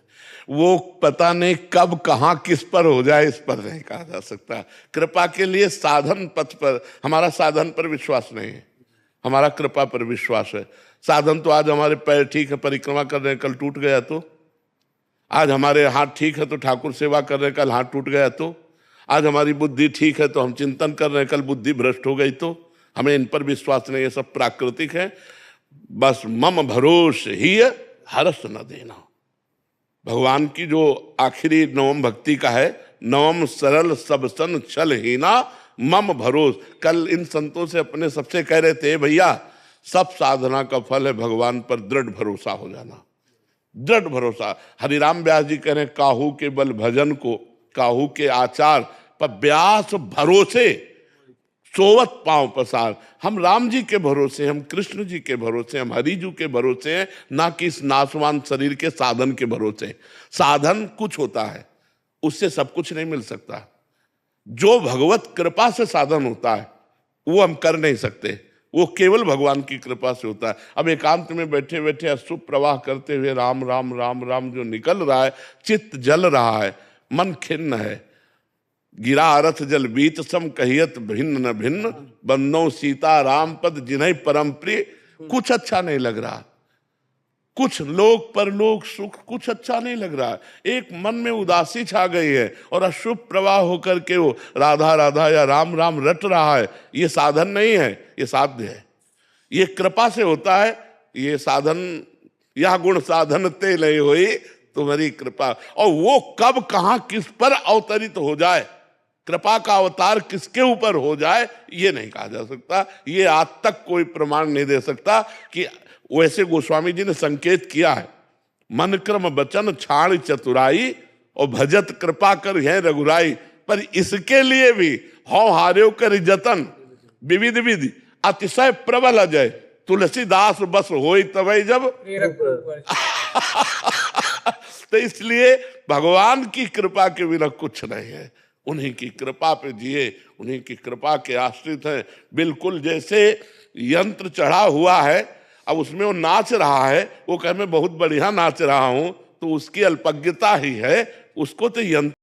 वो पता नहीं कब कहाँ किस पर हो जाए, इस पर नहीं कहा जा सकता। कृपा के लिए साधन पथ पर, हमारा साधन पर विश्वास नहीं है, हमारा कृपा पर विश्वास है। साधन तो आज हमारे पैर ठीक है, परिक्रमा कर रहे हैं, कल टूट गया तो, आज हमारे हाथ ठीक है तो ठाकुर सेवा कर रहे हैं, कल हाथ टूट गया तो, आज हमारी बुद्धि ठीक है तो हम चिंतन कर रहे हैं, कल बुद्धि भ्रष्ट हो गई तो, हमें इन पर विश्वास नहीं है, सब प्राकृतिक है। बस मम भरोस ही हरस न देना। भगवान की जो आखिरी नवम भक्ति का है, नवम सरल सब सन छल हीना मम भरोस। कल इन संतों से अपने सबसे कह रहे थे, भैया सब साधना का फल है भगवान पर दृढ़ भरोसा हो जाना, दृढ़ भरोसा। हरिराम व्यास जी कह रहे हैं, काहू के बल भजन को, काहू के आचार पर व्यास भरोसे सोवत पांव पसार। हम राम जी के भरोसे, हम कृष्ण जी के भरोसे, हम हरि जी के भरोसे हैं, ना कि इस नाशवान शरीर के साधन के भरोसे। साधन कुछ होता है, उससे सब कुछ नहीं मिल सकता। जो भगवत कृपा से साधन होता है वो हम कर नहीं सकते, वो केवल भगवान की कृपा से होता है। अब एकांत में बैठे बैठे अश्रु प्रवाह करते हुए राम राम राम राम जो निकल रहा है, चित्त जल रहा है, मन खिन्न है। गिरा अरथ जल बीत सम कहियत भिन्न न भिन्न, बंदो सीता राम पद जिन्हें परम प्रिय। कुछ अच्छा नहीं लग रहा, कुछ लोक परलोक सुख कुछ अच्छा नहीं लग रहा। एक मन में उदासी छा गई है और अशुभ प्रवाह होकर के वो राधा राधा या राम राम रट रहा है। ये साधन नहीं है, ये साध्य है, ये कृपा से होता है। ये साधन यह गुण साधन ते नहीं हुई तुम्हारी कृपा। और वो कब कहाँ किस पर अवतरित हो जाए, कृपा का अवतार किसके ऊपर हो जाए, ये नहीं कहा जा सकता। ये आज तक कोई प्रमाण नहीं दे सकता कि वैसे गोस्वामी जी ने संकेत किया है, मन क्रम बचन छाण चतुराई और भजत कृपा कर है रघुराई। पर इसके लिए भी हौ हार्यो कर जतन विविध विधि अतिशय प्रबल अजय, तुलसीदास बस होई तबै जब। तो इसलिए भगवान की कृपा के बिना कुछ नहीं है। उन्हीं की कृपा पे जिए, उन्हीं की कृपा के आश्रित हैं। बिल्कुल जैसे यंत्र चढ़ा हुआ है, अब उसमें वो नाच रहा है, वो कहे मैं बहुत बढ़िया नाच रहा हूं, तो उसकी अल्पज्ञता ही है। उसको तो यंत्र